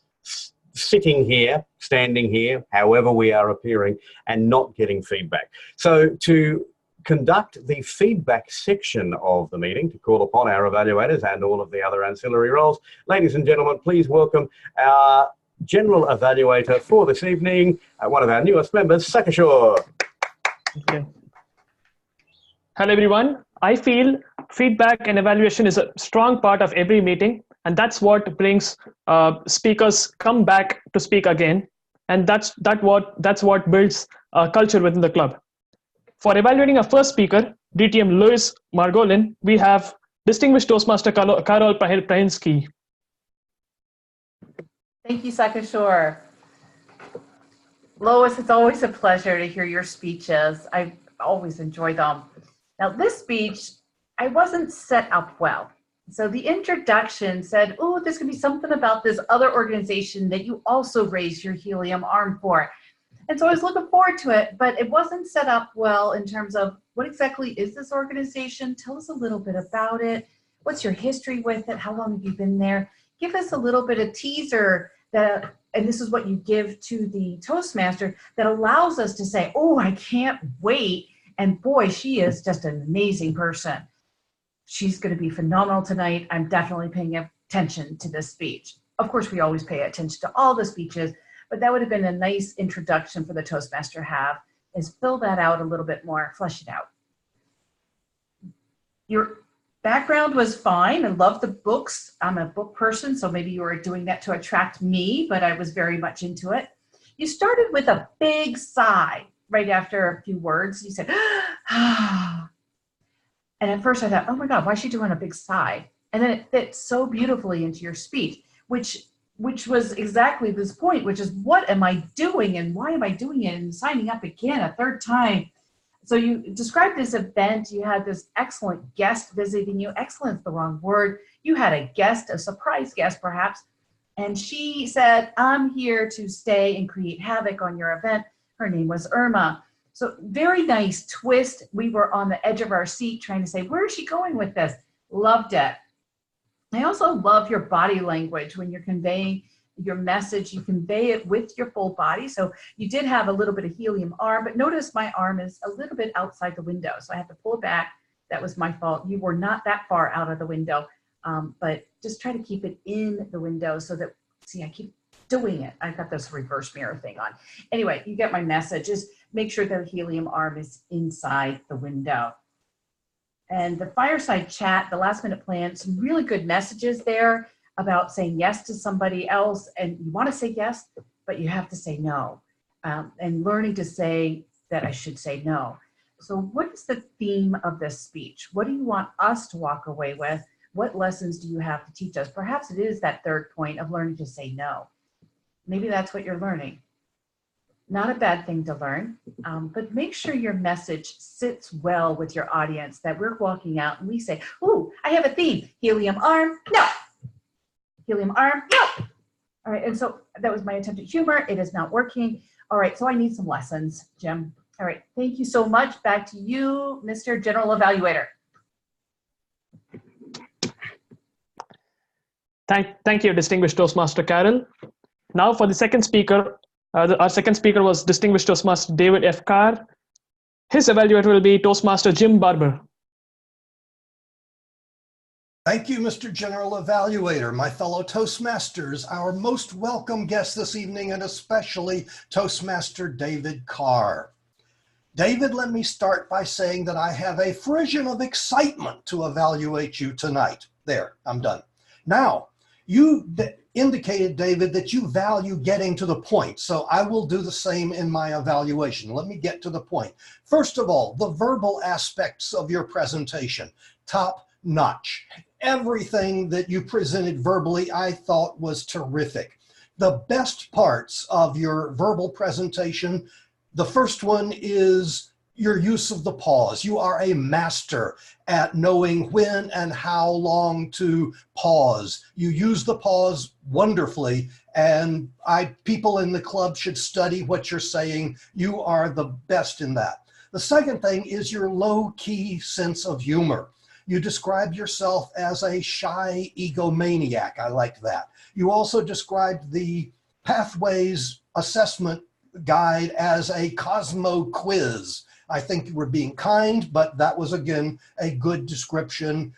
sitting here, standing here, however we are appearing, and not getting feedback. So to conduct the feedback section of the meeting, to call upon our evaluators and all of the other ancillary roles, ladies and gentlemen, please welcome our general evaluator for this evening, one of our newest members, Sakashore.
Okay. Hello, everyone. I feel feedback and evaluation is a strong part of every meeting, and that's what brings speakers come back to speak again, and that's what builds culture within the club. For evaluating our first speaker, DTM Louis Margolin, we have distinguished Toastmaster Karol Prahinsky.
Thank you, Sakashore. Lois, it's always a pleasure to hear your speeches. I always enjoy them. Now, this speech, I wasn't set up well. So the introduction said, oh, there's going to be something about this other organization that you also raise your helium arm for. And so I was looking forward to it, but it wasn't set up well in terms of what exactly is this organization? Tell us a little bit about it. What's your history with it? How long have you been there? Give us a little bit of teaser that, and this is what you give to the Toastmaster that allows us to say, oh, I can't wait. And boy, she is just an amazing person. She's going to be phenomenal tonight. I'm definitely paying attention to this speech. Of course, we always pay attention to all the speeches, but that would have been a nice introduction for the Toastmaster have, is fill that out a little bit more, flesh it out. Your background was fine. I love the books. I'm a book person, so maybe you were doing that to attract me, but I was very much into it. You started with a big sigh right after a few words. You said, ah. And at first I thought, oh my God, why is she doing a big sigh? And then it fit so beautifully into your speech, which was exactly this point, which is what am I doing and why am I doing it and signing up again a third time. So you described this event, you had this excellent guest visiting you. Excellent's the wrong word. You had a guest, a surprise guest perhaps, and she said, I'm here to stay and create havoc on your event. Her name was Irma. So very nice twist. We were on the edge of our seat trying to say, where is she going with this? Loved it. I also love your body language when you're conveying your message. You convey it with your full body. So you did have a little bit of helium arm, but notice my arm is a little bit outside the window. So I have to pull it back. That was my fault. You were not that far out of the window, but just try to keep it in the window so that, see, I keep doing it. I've got this reverse mirror thing on. Anyway, you get my message. Just make sure the helium arm is inside the window. And the fireside chat, the last minute plan, some really good messages there about saying yes to somebody else. And you want to say yes, but you have to say no. And learning to say that I should say no. So what is the theme of this speech? What do you want us to walk away with? What lessons do you have to teach us? Perhaps it is that third point of learning to say no. Maybe that's what you're learning. Not a bad thing to learn, but make sure your message sits well with your audience, that we're walking out and we say, ooh, I have a theme. Helium arm, no. Helium arm, no. All right, and so that was my attempt at humor. It is not working. All right, so I need some lessons, Jim. All right, thank you so much. Back to you, Mr. General Evaluator.
Thank you, distinguished Toastmaster Carol. Now for the second speaker, our second speaker was distinguished Toastmaster David F. Carr. His evaluator will be Toastmaster Jim Barber.
Thank you, Mr. General Evaluator, my fellow Toastmasters, our most welcome guest this evening, and especially Toastmaster David Carr. David, let me start by saying that I have a frisson of excitement to evaluate you tonight. There, I'm done. Now, you indicated, David, that you value getting to the point. So I will do the same in my evaluation. Let me get to the point. First of all, the verbal aspects of your presentation, top notch. Everything that you presented verbally, I thought was terrific. The best parts of your verbal presentation, the first one is your use of the pause. You are a master at knowing when and how long to pause. You use the pause wonderfully, and people in the club should study what you're saying. You are the best in that. The second thing is your low-key sense of humor. You describe yourself as a shy egomaniac. I like that. You also described the Pathways assessment guide as a Cosmo quiz. I think you were being kind, but that was, again, a good description.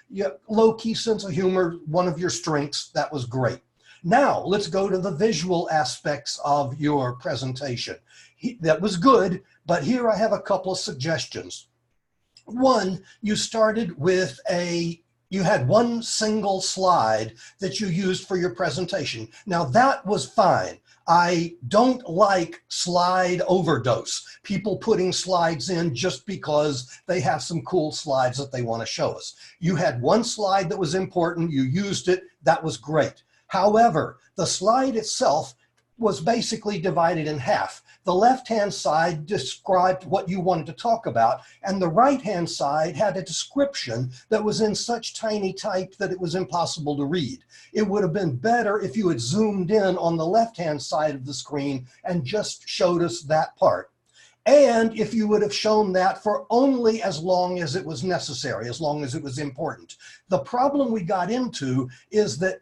Low-key sense of humor, one of your strengths. That was great. Now, let's go to the visual aspects of your presentation. That was good, but here I have a couple of suggestions. One, you started with you had one single slide that you used for your presentation. Now, that was fine. I don't like slide overdose. People putting slides in just because they have some cool slides that they want to show us. You had one slide that was important. You used it. That was great. However, the slide itself was basically divided in half. The left-hand side described what you wanted to talk about, and the right-hand side had a description that was in such tiny type that it was impossible to read. It would have been better if you had zoomed in on the left-hand side of the screen and just showed us that part. And if you would have shown that for only as long as it was necessary, as long as it was important. The problem we got into is that,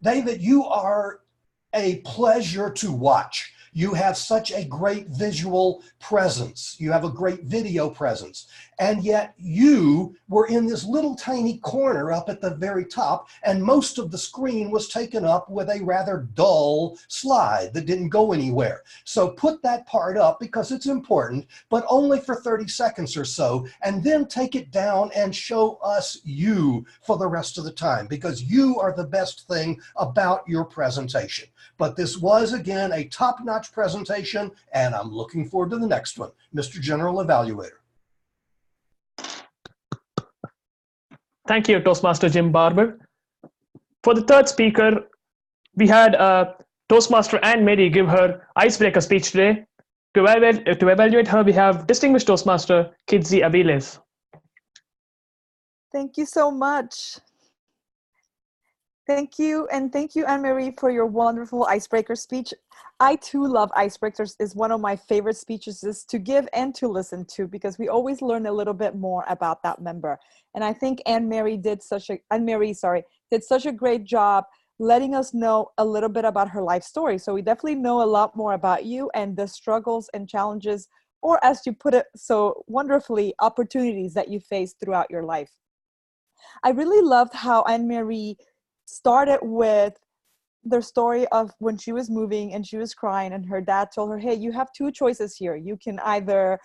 David, you are a pleasure to watch. You have such a great visual presence. You have a great video presence. And yet you were in this little tiny corner up at the very top, and most of the screen was taken up with a rather dull slide that didn't go anywhere. So put that part up because it's important, but only for 30 seconds or so, and then take it down and show us you for the rest of the time, because you are the best thing about your presentation. But this was, again, a top-notch presentation, and I'm looking forward to the next one. Mr. General Evaluator.
Thank you, Toastmaster Jim Barber. For the third speaker, we had Toastmaster Anne Mary give her icebreaker speech today. To evaluate her, we have distinguished Toastmaster Kidzi Aviles.
Thank you so much. Thank you, and thank you, Anne-Marie, for your wonderful icebreaker speech. I too love icebreakers. It's one of my favorite speeches is to give and to listen to, because we always learn a little bit more about that member. And I think Anne-Marie did such a great job letting us know a little bit about her life story. So we definitely know a lot more about you and the struggles and challenges, or as you put it so wonderfully, opportunities that you faced throughout your life. I really loved how Anne-Marie started with the story of when she was moving and she was crying, and her dad told her, hey, you have two choices here. You can either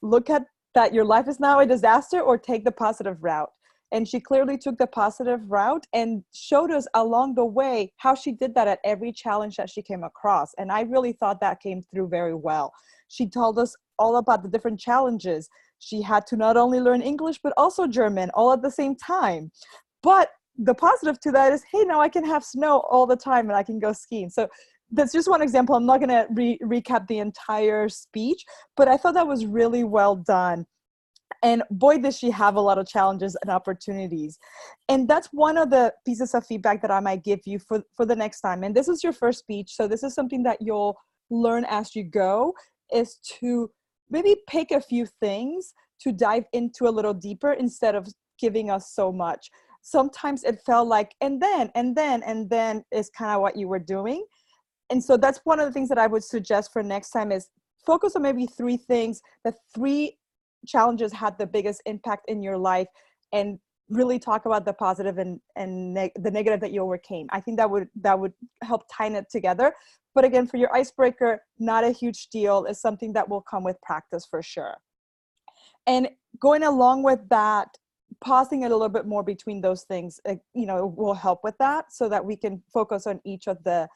look at that your life is now a disaster, or take the positive route. And she clearly took the positive route and showed us along the way how she did that at every challenge that she came across. And I really thought that came through very well. She told us all about the different challenges. She had to not only learn English, but also German all at the same time. But the positive to that is, hey, now I can have snow all the time and I can go skiing. So that's just one example. I'm not going to recap the entire speech, but I thought that was really well done. And boy, does she have a lot of challenges and opportunities. And that's one of the pieces of feedback that I might give you for the next time. And this is your first speech, so this is something that you'll learn as you go, is to maybe pick a few things to dive into a little deeper instead of giving us so much. Sometimes it felt like, and then is kind of what you were doing. And so that's one of the things that I would suggest for next time is focus on maybe three things, the three challenges had the biggest impact in your life, and really talk about the positive and the negative that you overcame. I think that would help tie it together. But again, for your icebreaker, not a huge deal. It's something that will come with practice for sure. And going along with that pausing a little bit more between those things, you know, will help with that, so that we can focus on each of the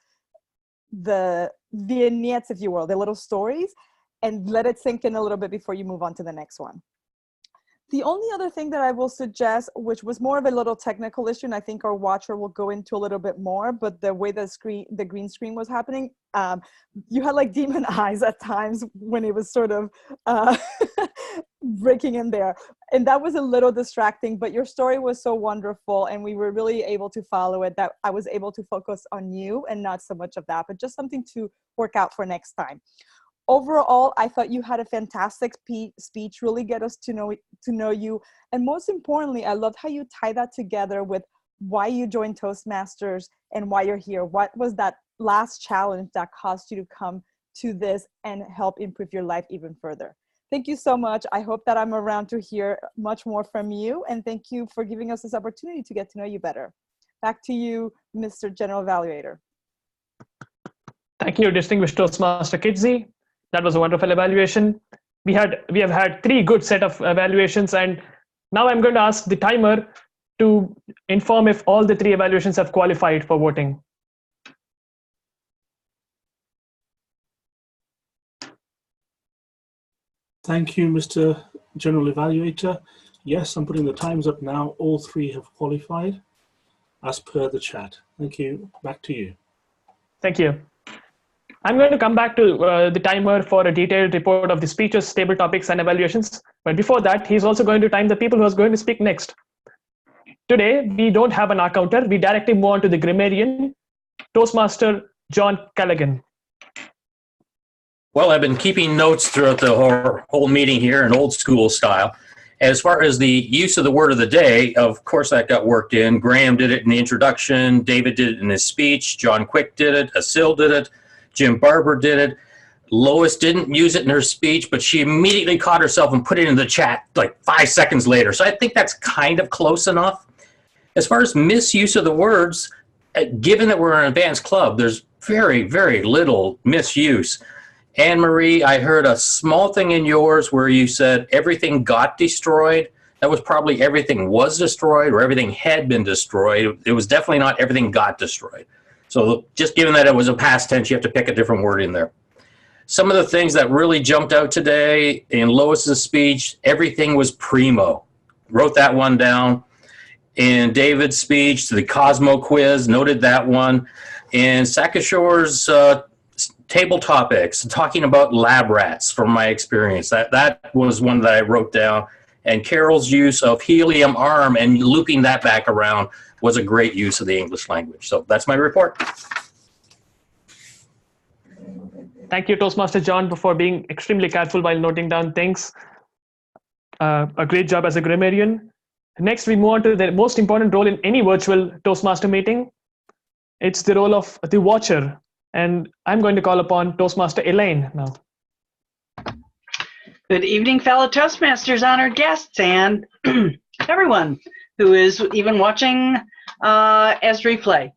vignettes, if you will, the little stories, and let it sink in a little bit before you move on to the next one. The only other thing that I will suggest, which was more of a little technical issue, and I think our watcher will go into a little bit more, but the way the green screen was happening, you had like demon eyes at times when it was sort of breaking in there. And that was a little distracting, but your story was so wonderful, and we were really able to follow it, that I was able to focus on you and not so much of that, but just something to work out for next time. Overall, I thought you had a fantastic speech, really get us to know you. And most importantly, I loved how you tie that together with why you joined Toastmasters and why you're here. What was that last challenge that caused you to come to this and help improve your life even further? Thank you so much. I hope that I'm around to hear much more from you. And thank you for giving us this opportunity to get to know you better. Back to you, Mr. General Evaluator.
Thank you, distinguished Toastmaster Kidzi. That was a wonderful evaluation. We have had 3 good set of evaluations, and now I'm going to ask the timer to inform if all the 3 evaluations have qualified for voting.
Thank you, Mr. General Evaluator. Yes, I'm putting the times up now. All 3 have qualified as per the chat. Thank you. Back to you.
Thank you. I'm going to come back to the timer for a detailed report of the speeches, table topics, and evaluations. But before that, he's also going to time the people who are going to speak next. Today, we don't have an hour counter. We directly move on to the grammarian, Toastmaster John Callaghan.
Well, I've been keeping notes throughout the whole meeting here in old school style. As far as the use of the word of the day, of course that got worked in. Graham did it in the introduction. David did it in his speech. John Quick did it. Asil did it. Jim Barber did it. Lois didn't use it in her speech, but she immediately caught herself and put it in the chat like 5 seconds later. So I think that's kind of close enough. As far as misuse of the words, given that we're an advanced club, there's very, very little misuse. Anne Marie, I heard a small thing in yours where you said everything got destroyed. That was probably everything was destroyed or everything had been destroyed. It was definitely not everything got destroyed. So just given that it was a past tense, you have to pick a different word in there. Some of the things that really jumped out today in Lois's speech, everything was primo. Wrote that one down. In David's speech, the Cosmo quiz, noted that one. In Sakashore's table topics, talking about lab rats from my experience, that was one that I wrote down. And Carol's use of helium arm and looping that back around was a great use of the English language. So that's my report.
Thank you, Toastmaster John, for being extremely careful while noting down things. A great job as a grammarian. Next, we move on to the most important role in any virtual Toastmaster meeting. It's the role of the watcher. And I'm going to call upon Toastmaster Elaine now.
Good evening, fellow Toastmasters, honored guests, and everyone who is even watching as replay.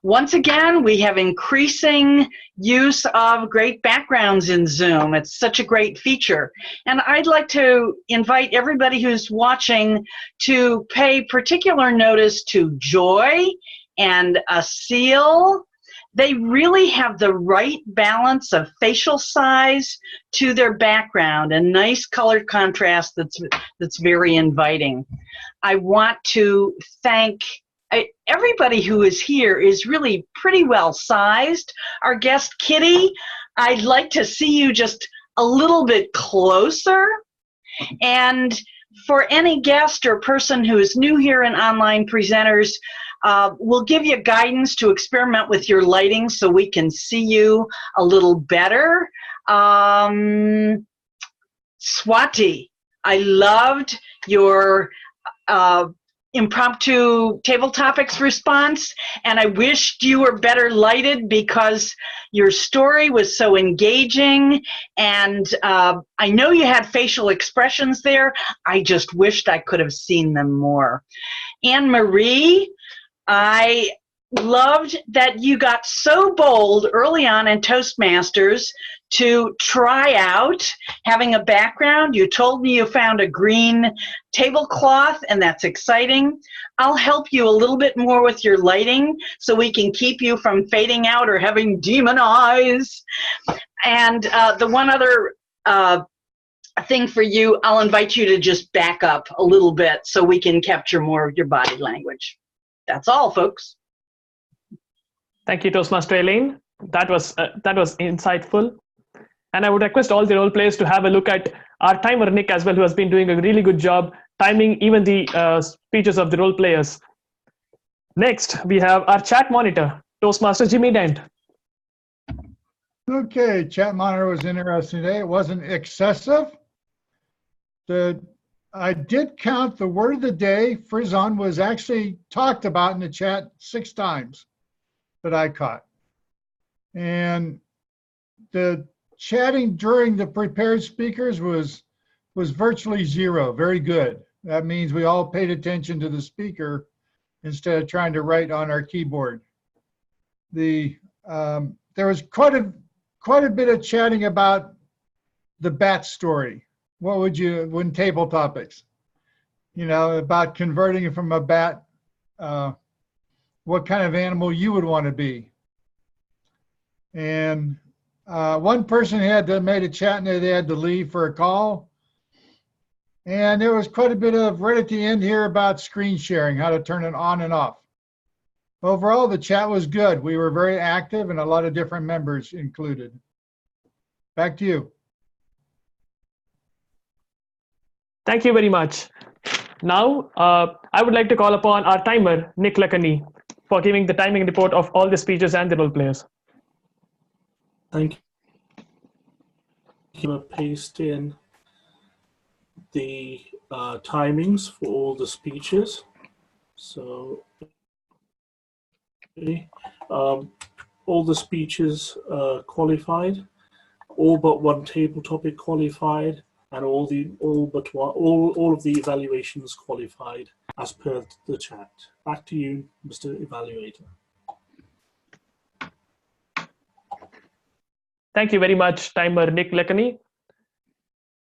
Once again, we have increasing use of great backgrounds in Zoom. It's such a great feature. And I'd like to invite everybody who's watching to pay particular notice to Joy and Asil. They really have the right balance of facial size to their background, a nice color contrast that's very inviting. I want to thank everybody who is here is really pretty well sized. Our guest Kitty, I'd like to see you just a little bit closer. And for any guest or person who is new here in Online Presenters, we'll give you guidance to experiment with your lighting so we can see you a little better. Swati, I loved your impromptu table topics response, and I wished you were better lighted because your story was so engaging, and I know you had facial expressions there. I just wished I could have seen them more. Anne Marie, I loved that you got so bold early on in Toastmasters to try out having a background. You told me you found a green tablecloth, and that's exciting. I'll help you a little bit more with your lighting so we can keep you from fading out or having demon eyes. And the one other thing for you, I'll invite you to just back up a little bit so we can capture more of your body language. That's all, folks.
Thank you, Toastmaster Elaine. That was insightful. And I would request all the role players to have a look at our timer, Nick, as well, who has been doing a really good job timing even the speeches of the role players. Next, we have our chat monitor, Toastmaster Jimmy Dent.
Okay, chat monitor was interesting today. It wasn't excessive. I did count the word of the day. Frisson was actually talked about in the chat 6 times that I caught. And the chatting during the prepared speakers was virtually 0. Very good. That means we all paid attention to the speaker instead of trying to write on our keyboard. There was quite a bit of chatting about the bat story. What would you, when table topics, about converting it from a bat, what kind of animal you would want to be. And one person made a chat and they had to leave for a call. And there was quite a bit of right at the end here about screen sharing, how to turn it on and off. Overall, the chat was good. We were very active and a lot of different members included. Back to you.
Thank you very much. Now, I would like to call upon our timer, Nick Lacany, for giving the timing report of all the speeches and the role players.
Thank you. Paste in the timings for all the speeches. So all the speeches qualified, all but one table topic qualified, and all of the evaluations qualified as per the chat. Back to you, Mr. Evaluator.
Thank you very much, timer Nick Lacany.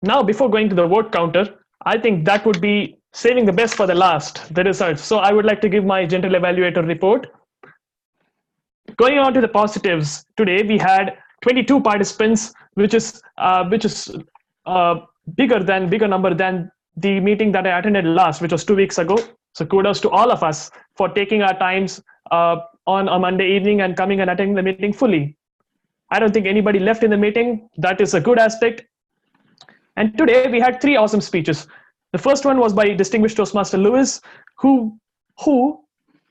Now, before going to the vote counter, I think that would be saving the best for the last, the results. So I would like to give my general evaluator report. Going on to the positives, today we had 22 participants, which is bigger number than the meeting that I attended last, which was 2 weeks ago. So kudos to all of us for taking our times on a Monday evening and coming and attending the meeting fully. I don't think anybody left in the meeting. That is a good aspect. And today we had 3 awesome speeches. The first one was by distinguished Toastmaster Lewis, who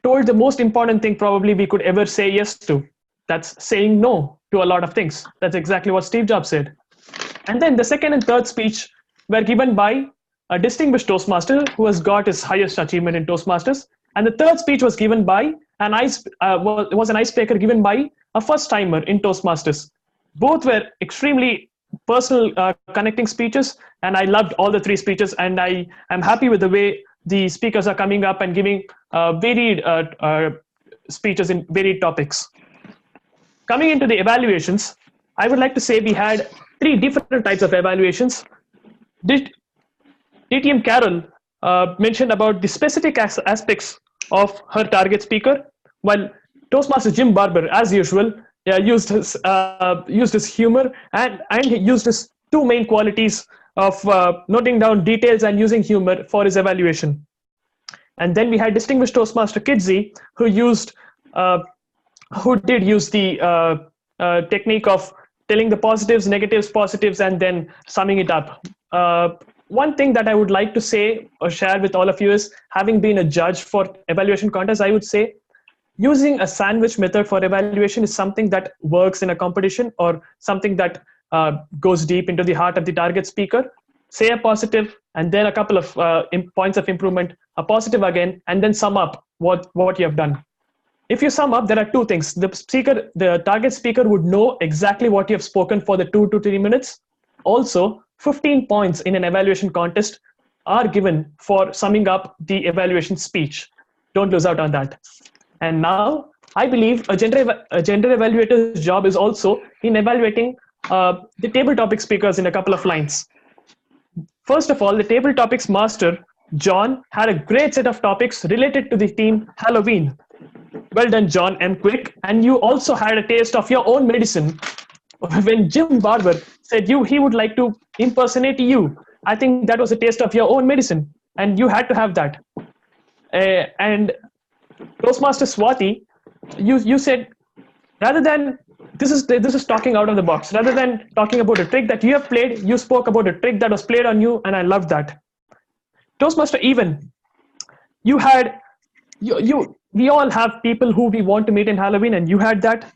told the most important thing probably we could ever say yes to. That's saying no to a lot of things. That's exactly what Steve Jobs said. And then the second and third speech were given by a distinguished Toastmaster who has got his highest achievement in Toastmasters. And the third speech was given by an icebreaker given by a first timer in Toastmasters. Both were extremely personal connecting speeches, and I loved all the 3 speeches, and I am happy with the way the speakers are coming up and giving varied speeches in varied topics. Coming into the evaluations, I would like to say we had 3 different types of evaluations. DTM Carol mentioned about the specific aspects of her target speaker, while Toastmaster Jim Barber, as usual, used his humor and he used his 2 main qualities of noting down details and using humor for his evaluation. And then we had distinguished Toastmaster Kidzi, who did use the technique of telling the positives, positives, and then summing it up. One thing that I would like to say or share with all of you is, having been a judge for evaluation contests, I would say using a sandwich method for evaluation is something that works in a competition, or something that goes deep into the heart of the target speaker. Say a positive and then a couple of points of improvement, a positive again, and then sum up what you have done. If you sum up, there are 2 things. The target speaker would know exactly what you have spoken for the 2 to 3 minutes. Also, 15 points in an evaluation contest are given for summing up the evaluation speech. Don't lose out on that. And now I believe a gender evaluator's job is also in evaluating the table topic speakers in a couple of lines. First of all, the table topics master, John, had a great set of topics related to the theme Halloween. Well done, John M. Quick. And you also had a taste of your own medicine when Jim Barber said he would like to impersonate you. I think that was a taste of your own medicine, and you had to have that. And Toastmaster Swati, you said, rather than this is talking out of the box. Rather than talking about a trick that you have played, you spoke about a trick that was played on you, and I loved that. Toastmaster Even, you had we all have people who we want to meet in Halloween, and you had that.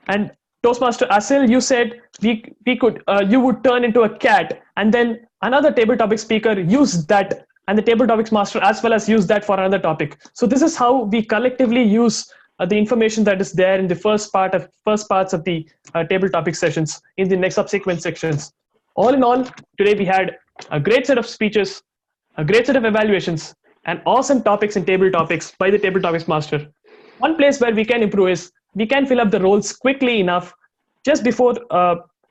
And Toastmaster Asil, you said we could you would turn into a cat, and then another table topic speaker used that, and the table topics master as well as used that for another topic. So this is how we collectively use the information that is there in the first parts of the table topic sessions in the next subsequent sections. All in all, today we had a great set of speeches, a great set of evaluations, and awesome topics in table topics by the table topics master. One place where we can improve is we can fill up the roles quickly enough just before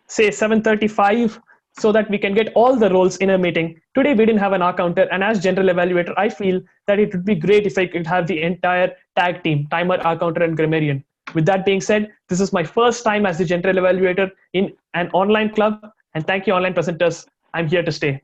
say 7:35 so that we can get all the roles in a meeting. Today we didn't have an R counter, and as general evaluator, I feel that it would be great if I could have the entire tag team, timer, R counter, and grammarian. With that being said, this is my first time as the general evaluator in an online club, and thank you online presenters. I'm here to stay.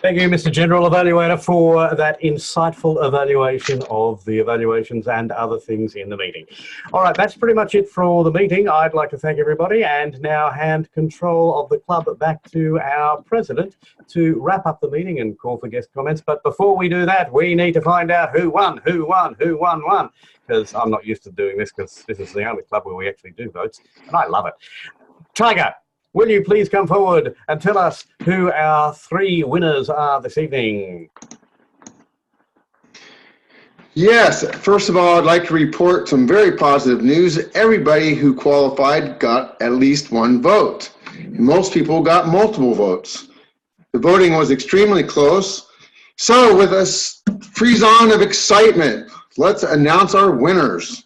Thank you, Mr. General Evaluator, for that insightful evaluation of the evaluations and other things in the meeting. All right, that's pretty much it for the meeting. I'd like to thank everybody and now hand control of the club back to our president to wrap up the meeting and call for guest comments. But before we do that, we need to find out who won, because I'm not used to doing this because this is the only club where we actually do votes, and I love it. Tiger, will you please come forward and tell us who our 3 winners are this evening?
Yes, first of all, I'd like to report some very positive news. Everybody who qualified got at least 1 vote. Most people got multiple votes. The voting was extremely close. So with a frisson of excitement, let's announce our winners.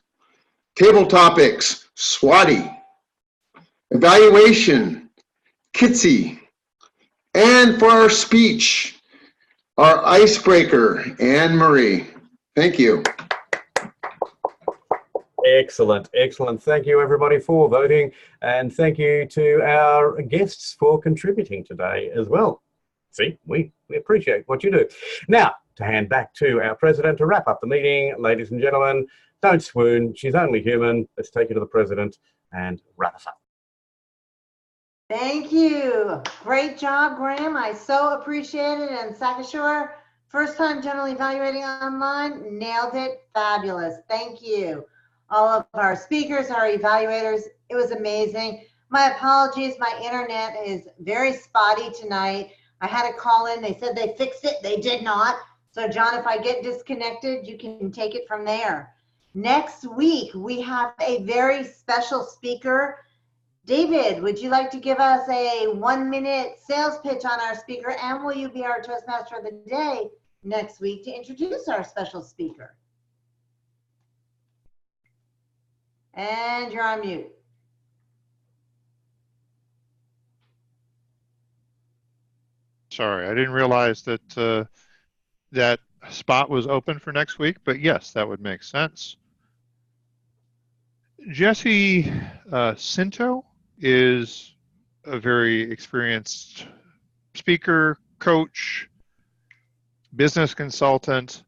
Table topics, Swati. Evaluation, Kitsy. And for our speech, our icebreaker, Anne Marie. Thank you.
Excellent, excellent. Thank you, everybody, for voting. And thank you to our guests for contributing today as well. See, we appreciate what you do. Now, to hand back to our president to wrap up the meeting, ladies and gentlemen, don't swoon. She's only human. Let's take you to the president and wrap us up.
Thank you. Great job, Graham. I so appreciate it. And Sakashore, first time general evaluating online, nailed it. Fabulous. Thank you. All of our speakers, our evaluators, it was amazing. My apologies. My internet is very spotty tonight. I had to call in. They said they fixed it. They did not. So, John, if I get disconnected, you can take it from there. Next week, we have a very special speaker. David, would you like to give us a 1-minute sales pitch on our speaker, and will you be our Toastmaster of the Day next week to introduce our special speaker? And you're on mute.
Sorry, I didn't realize that that spot was open for next week, but yes, that would make sense. Jesse Cinto is a very experienced speaker, coach, business consultant.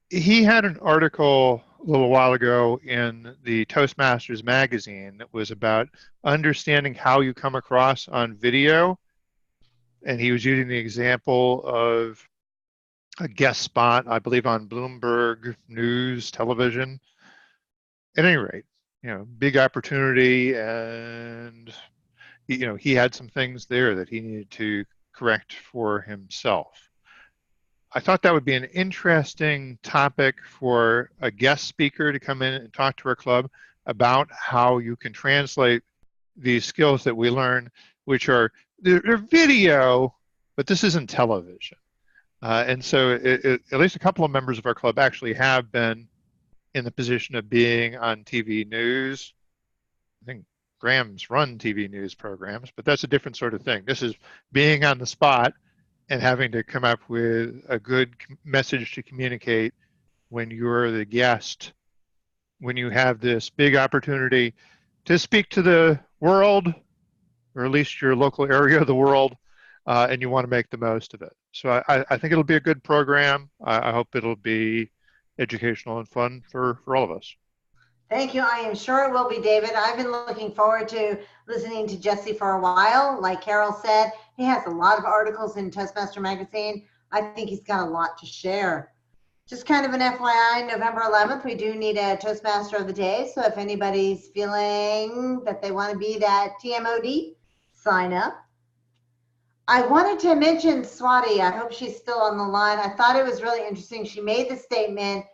He had an article a little while ago in the Toastmasters magazine that was about understanding how you come across on video. And he was using the example of a guest spot, I believe, on Bloomberg News television. At any rate, big opportunity, and he had some things there that he needed to correct for himself. I thought that would be an interesting topic for a guest speaker to come in and talk to our club about how you can translate these skills that we learn, which are they're video, but this isn't television. And so at least a couple of members of our club actually have been in the position of being on TV news. I think Graham's run TV news programs, but that's a different sort of thing. This is being on the spot and having to come up with a good message to communicate when you're the guest, when you have this big opportunity to speak to the world, or at least your local area of the world, and you want to make the most of it. So I think it'll be a good program. I hope it'll be educational and fun for all of us.
Thank you. I am sure it will be, David. I've been looking forward to listening to Jesse for a while. Like Carol said, he has a lot of articles in Toastmaster magazine. I think he's got a lot to share. Just kind of an FYI, November 11th, we do need a Toastmaster of the Day. So if anybody's feeling that they want to be that TMOD, sign up. I wanted to mention Swati. I hope she's still on the line. I thought it was really interesting. She made the statement,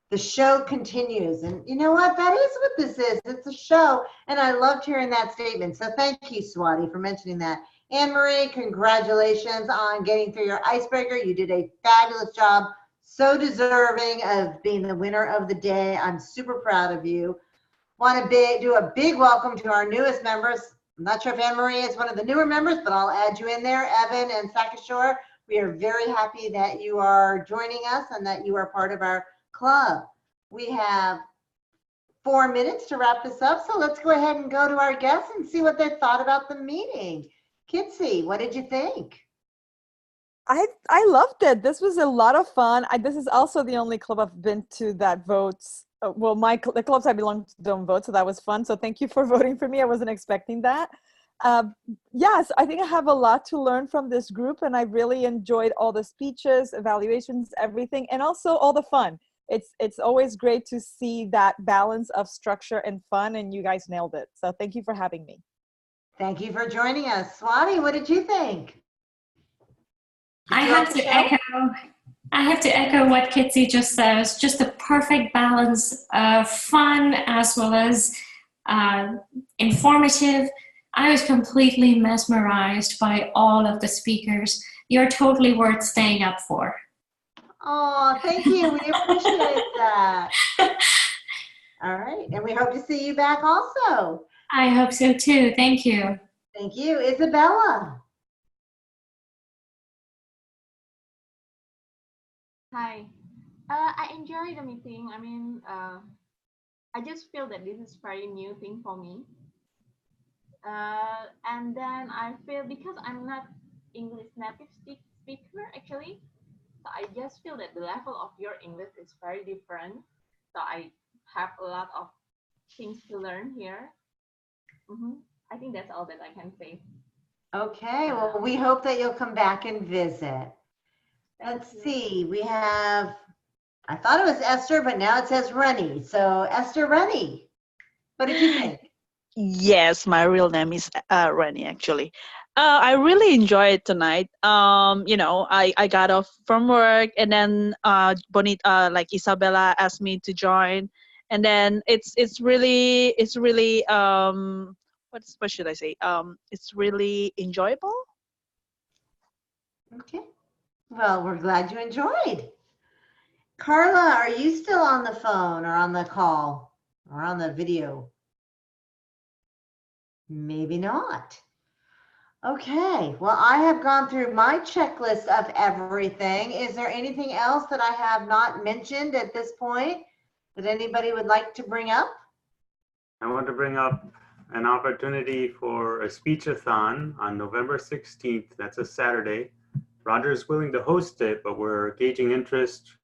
the show continues. And you know what? That is what this is. It's a show. And I loved hearing that statement. So thank you, Swati, for mentioning that. Anne-Marie, congratulations on getting through your icebreaker. You did a fabulous job. So deserving of being the winner of the day. I'm super proud of you. Want to do a big welcome to our newest members. I'm not sure if Anne-Marie is one of the newer members, but I'll add you in there. Evan and Sakashore, we are very happy that you are joining us and that you are part of our club. We have 4 minutes to wrap this up, so let's go ahead and go to our guests and see what they thought about the meeting. Kitsy, what did you think?
I loved it. This was a lot of fun. This is also the only club I've been to that votes. Well, the clubs I belong to don't vote, so that was fun. So thank you for voting for me. I wasn't expecting that. Yes, I think I have a lot to learn from this group, and I really enjoyed all the speeches, evaluations, everything, and also all the fun. It's always great to see that balance of structure and fun, and you guys nailed it. So thank you for having me.
Thank you for joining us. Swati, what did you think?
I have to echo what Kitsy just said. It's just a perfect balance of fun as well as informative. I was completely mesmerized by all of the speakers. You're totally worth staying up for.
Oh, thank you. We appreciate that. All right. And we hope to see you back also.
I hope so too. Thank you.
Thank you. Isabella.
Hi. I enjoyed the meeting. I mean, I just feel that this is very new thing for me. And then I feel because I'm not English native speaker actually, so I just feel that the level of your English is very different. So I have a lot of things to learn here. I think that's all that I can say.
Okay. Well, we hope that you'll come back and visit. Let's see, we have, I thought it was Esther, but now it says Rennie. So Esther, Rennie, what did you think?
Yes, my real name is Rennie, actually. I really enjoyed it tonight. You know, I got off from work, and then Bonita, like Isabella, asked me to join, and then it's really what should I say? It's really enjoyable.
Okay. Well, we're glad you enjoyed. Carla, are you still on the phone or on the call or on the video? Maybe not. Okay, well, I have gone through my checklist of everything. Is there anything else that I have not mentioned at this point that anybody would like to bring up?
I want to bring up an opportunity for a speech-a-thon on November 16th. That's a Saturday. Roger is willing to host it, but we're gauging interest,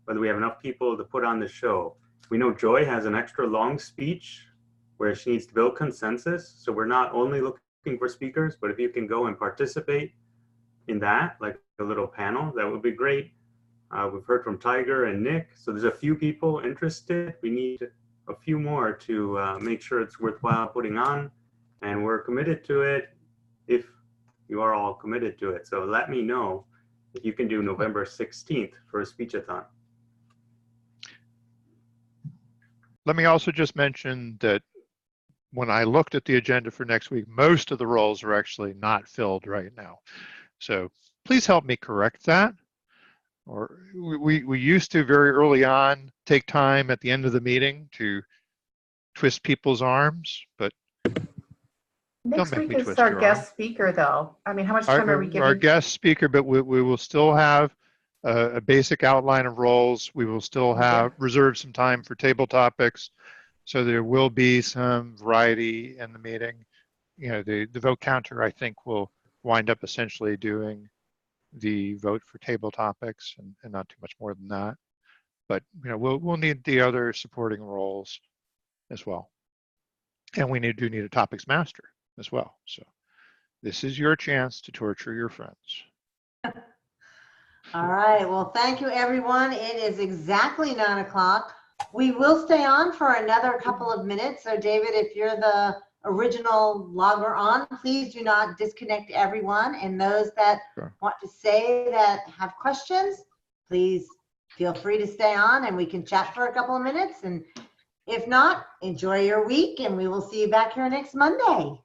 whether we have enough people to put on the show. We know Joy has an extra long speech where she needs to build consensus. So we're not only looking for speakers, but if you can go and participate in that, like a little panel, that would be great. We've heard from Tiger and Nick. So there's a few people interested. We need a few more to make sure it's worthwhile putting on. And we're committed to it if you are all committed to it. So let me know if you can do November 16th for a speech-a-thon.
Let me also just mention that when I looked at the agenda for next week, most of the roles are actually not filled right now. So please help me correct that. Or we used to very early on take time at the end of the meeting to twist people's arms, but
Next
don't make
week
me
is
twist
our
your
guest
arm.
speaker, though. I mean, how much time are we
Our
giving?
guest speaker, but we will still have a basic outline of roles. We will still have reserve some time for table topics. So there will be some variety in the meeting. You know, the vote counter, I think, will wind up essentially doing the vote for table topics and not too much more than that. But, you know, we'll need the other supporting roles as well. And we do need a topics master as well. So this is your chance to torture your friends.
All right. Well, thank you, everyone. It is exactly 9 o'clock. We will stay on for another couple of minutes. So, David, if you're the original logger on, please do not disconnect everyone. And those that want to say that have questions, please feel free to stay on and we can chat for a couple of minutes. And if not, enjoy your week and we will see you back here next Monday.